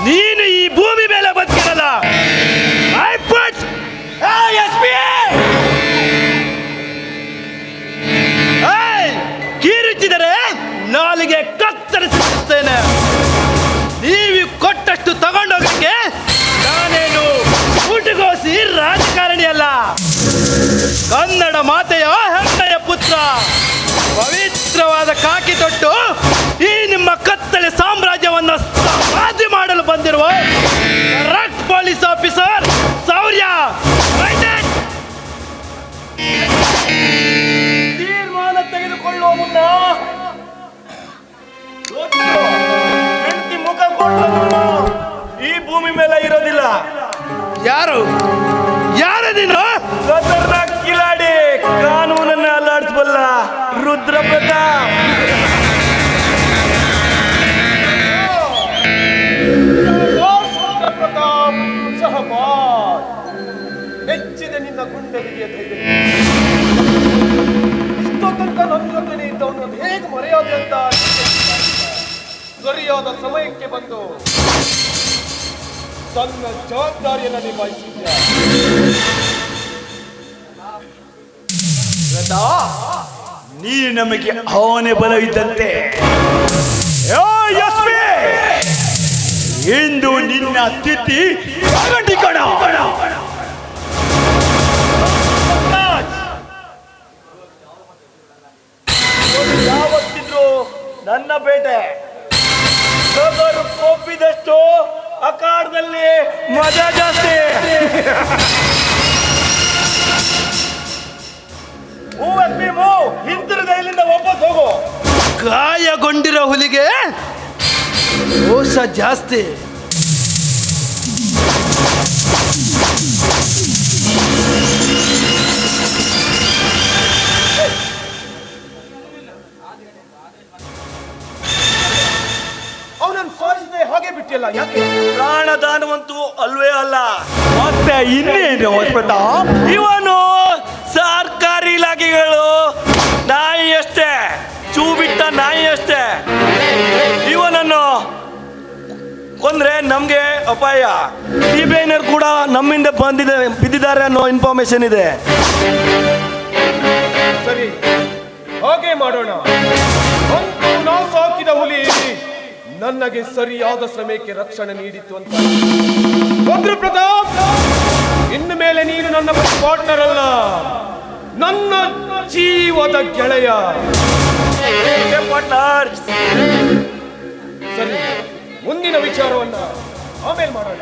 ನೀನು ಈ ಭೂಮಿ ಮೇಲೆ ಬದುಕಿರಲ್ಲ. ಕೀರುಚಿದರೆ ನಾಲಿಗೆ ಕತ್ತರಿಸುತ್ತೇನೆ. ನೀವು ಕೊಟ್ಟಷ್ಟು ತಗೊಂಡೋಗಕ್ಕೆ ನಾನೇನು ಊಟಗೋಸಿ ರಾಜಕಾರಣಿ ಅಲ್ಲ. ಕನ್ನಡ ಮಾತೆಯ ಹೆಮ್ಮೆಯ ಪುತ್ರ, ಪವಿತ್ರವಾದ ಕಾಕಿ ತೊಟ್ಟು ಈ ನಿಮ್ಮ ಕತ್ತಲೆ ಸಾಮ್ರಾಜ್ಯವನ್ನು ಸಮಾಧಿ ಮಾಡಲು ಬಂದಿರುವ ಕರೆಕ್ಟ್ ಪೊಲೀಸ್ ಆಫೀಸರ್ ಶೌರ್ಯ. ತೀರ್ಮಾನ ತೆಗೆದುಕೊಳ್ಳುವ ಮುನ್ನ ಹೆಂಡತಿ ಮುಖ ಕೊಟ್ಟು ಈ ಭೂಮಿ ಮೇಲೆ ಇರೋದಿಲ್ಲ. ಯಾರು ನೀನು? ಖತರ್ನಾಕ್ ಕಿಲಾಡಿ, ಕಾನೂನನ್ನ ಅಲ್ಲಾಡಿಸಬಲ್ಲ ರುದ್ರ ಪ್ರತಾಪ್. ಹೆಚ್ಚಿದ ನಿನ್ನ ಗುಂಡಲಿಗೆ ಧೈರ್ಯ. ಇಷ್ಟೋ ತನಕ ನನ್ನ ಜೊತೆನೇ ಇದ್ದವನು ಹೇಗೆ ಮರೆಯೋದೆ ಅಂತ ಸರಿಯಾದ ಸಮಯಕ್ಕೆ ಬಂದು ತನ್ನ ಜವಾಬ್ದಾರಿಯನ್ನು ನಿಭಾಯಿಸಿದ್ದ. ನೀನು ನಮಗೆ ಅವನೇ ಬಲವಿದ್ದಂತೆ. ಇಂದು ನಿನ್ನ ಸ್ಥಿತಿ ಕಣ. ಯಾವತ್ತಿದ್ರು ನನ್ನ ಬೇಟೆ. ಒಪ್ಪಿದಷ್ಟು ಅಖಾಡದಲ್ಲಿ ಮಜಾ ಜಾಸ್ತಿ. ಹಿಂತಿರುಗ ಇಲ್ಲಿಂದ ವಾಪಸ್ ಹೋಗು. ಗಾಯಗೊಂಡಿರೋ ಹುಲಿಗೆ ರೋಷ ಜಾಸ್ತಿ. ಅವನನ್ನು ಸಾರಿಸದೆ ಹಾಗೆ ಬಿಟ್ಟಿಲ್ಲ. ಯಾಕೆ? ಪ್ರಾಣದಾನವಂತೂ ಅಲ್ವೇ ಅಲ್ಲ. ಮತ್ತೆ ಇನ್ನೇನು ಪ್ರತಾಪ್? ಇವನು ಸರ್ಕಾರಿ ಇಲಾಖೆಗಳು ನಾಯಿ ಅಷ್ಟೇ, ಚೂ ಬಿಟ್ಟ ನಾಯಿ ಅಷ್ಟೇ. ಇವನನ್ನು ಕೊಂದ್ರೆ ನಮ್ಗೆ ಅಪಾಯ. ಸಿಬಿಐನರು ಕೂಡ ನಮ್ಮಿಂದ ಬಿದ್ದಿದ್ದಾರೆ ಅನ್ನೋ ಇನ್ಫಾರ್ಮೇಶನ್ ಇದೆ. ಸರಿ, ಹಾಗೆ ಮಾಡೋಣ. ಅಂತೂ ನಾ ಸಾಕಿದ ಹುಲಿ ನನಗೆ ಸರಿಯಾದ ಸಮಯಕ್ಕೆ ರಕ್ಷಣೆ ನೀಡಿತು ಅಂತ. ರುದ್ರ ಪ್ರತಾಪ್, ಇನ್ನು ಮೇಲೆ ನೀನು ನನ್ನ ಪಾರ್ಟ್ನರ್ ಅಲ್ಲ, ನನ್ನ ಜೀವದ ಗೆಳೆಯ. ಪಾರ್ಟ್ನರ್. ಸರಿ, ಮುಂದಿನ ವಿಚಾರವನ್ನ ಆಮೇಲೆ ಮಾಡೋಣ.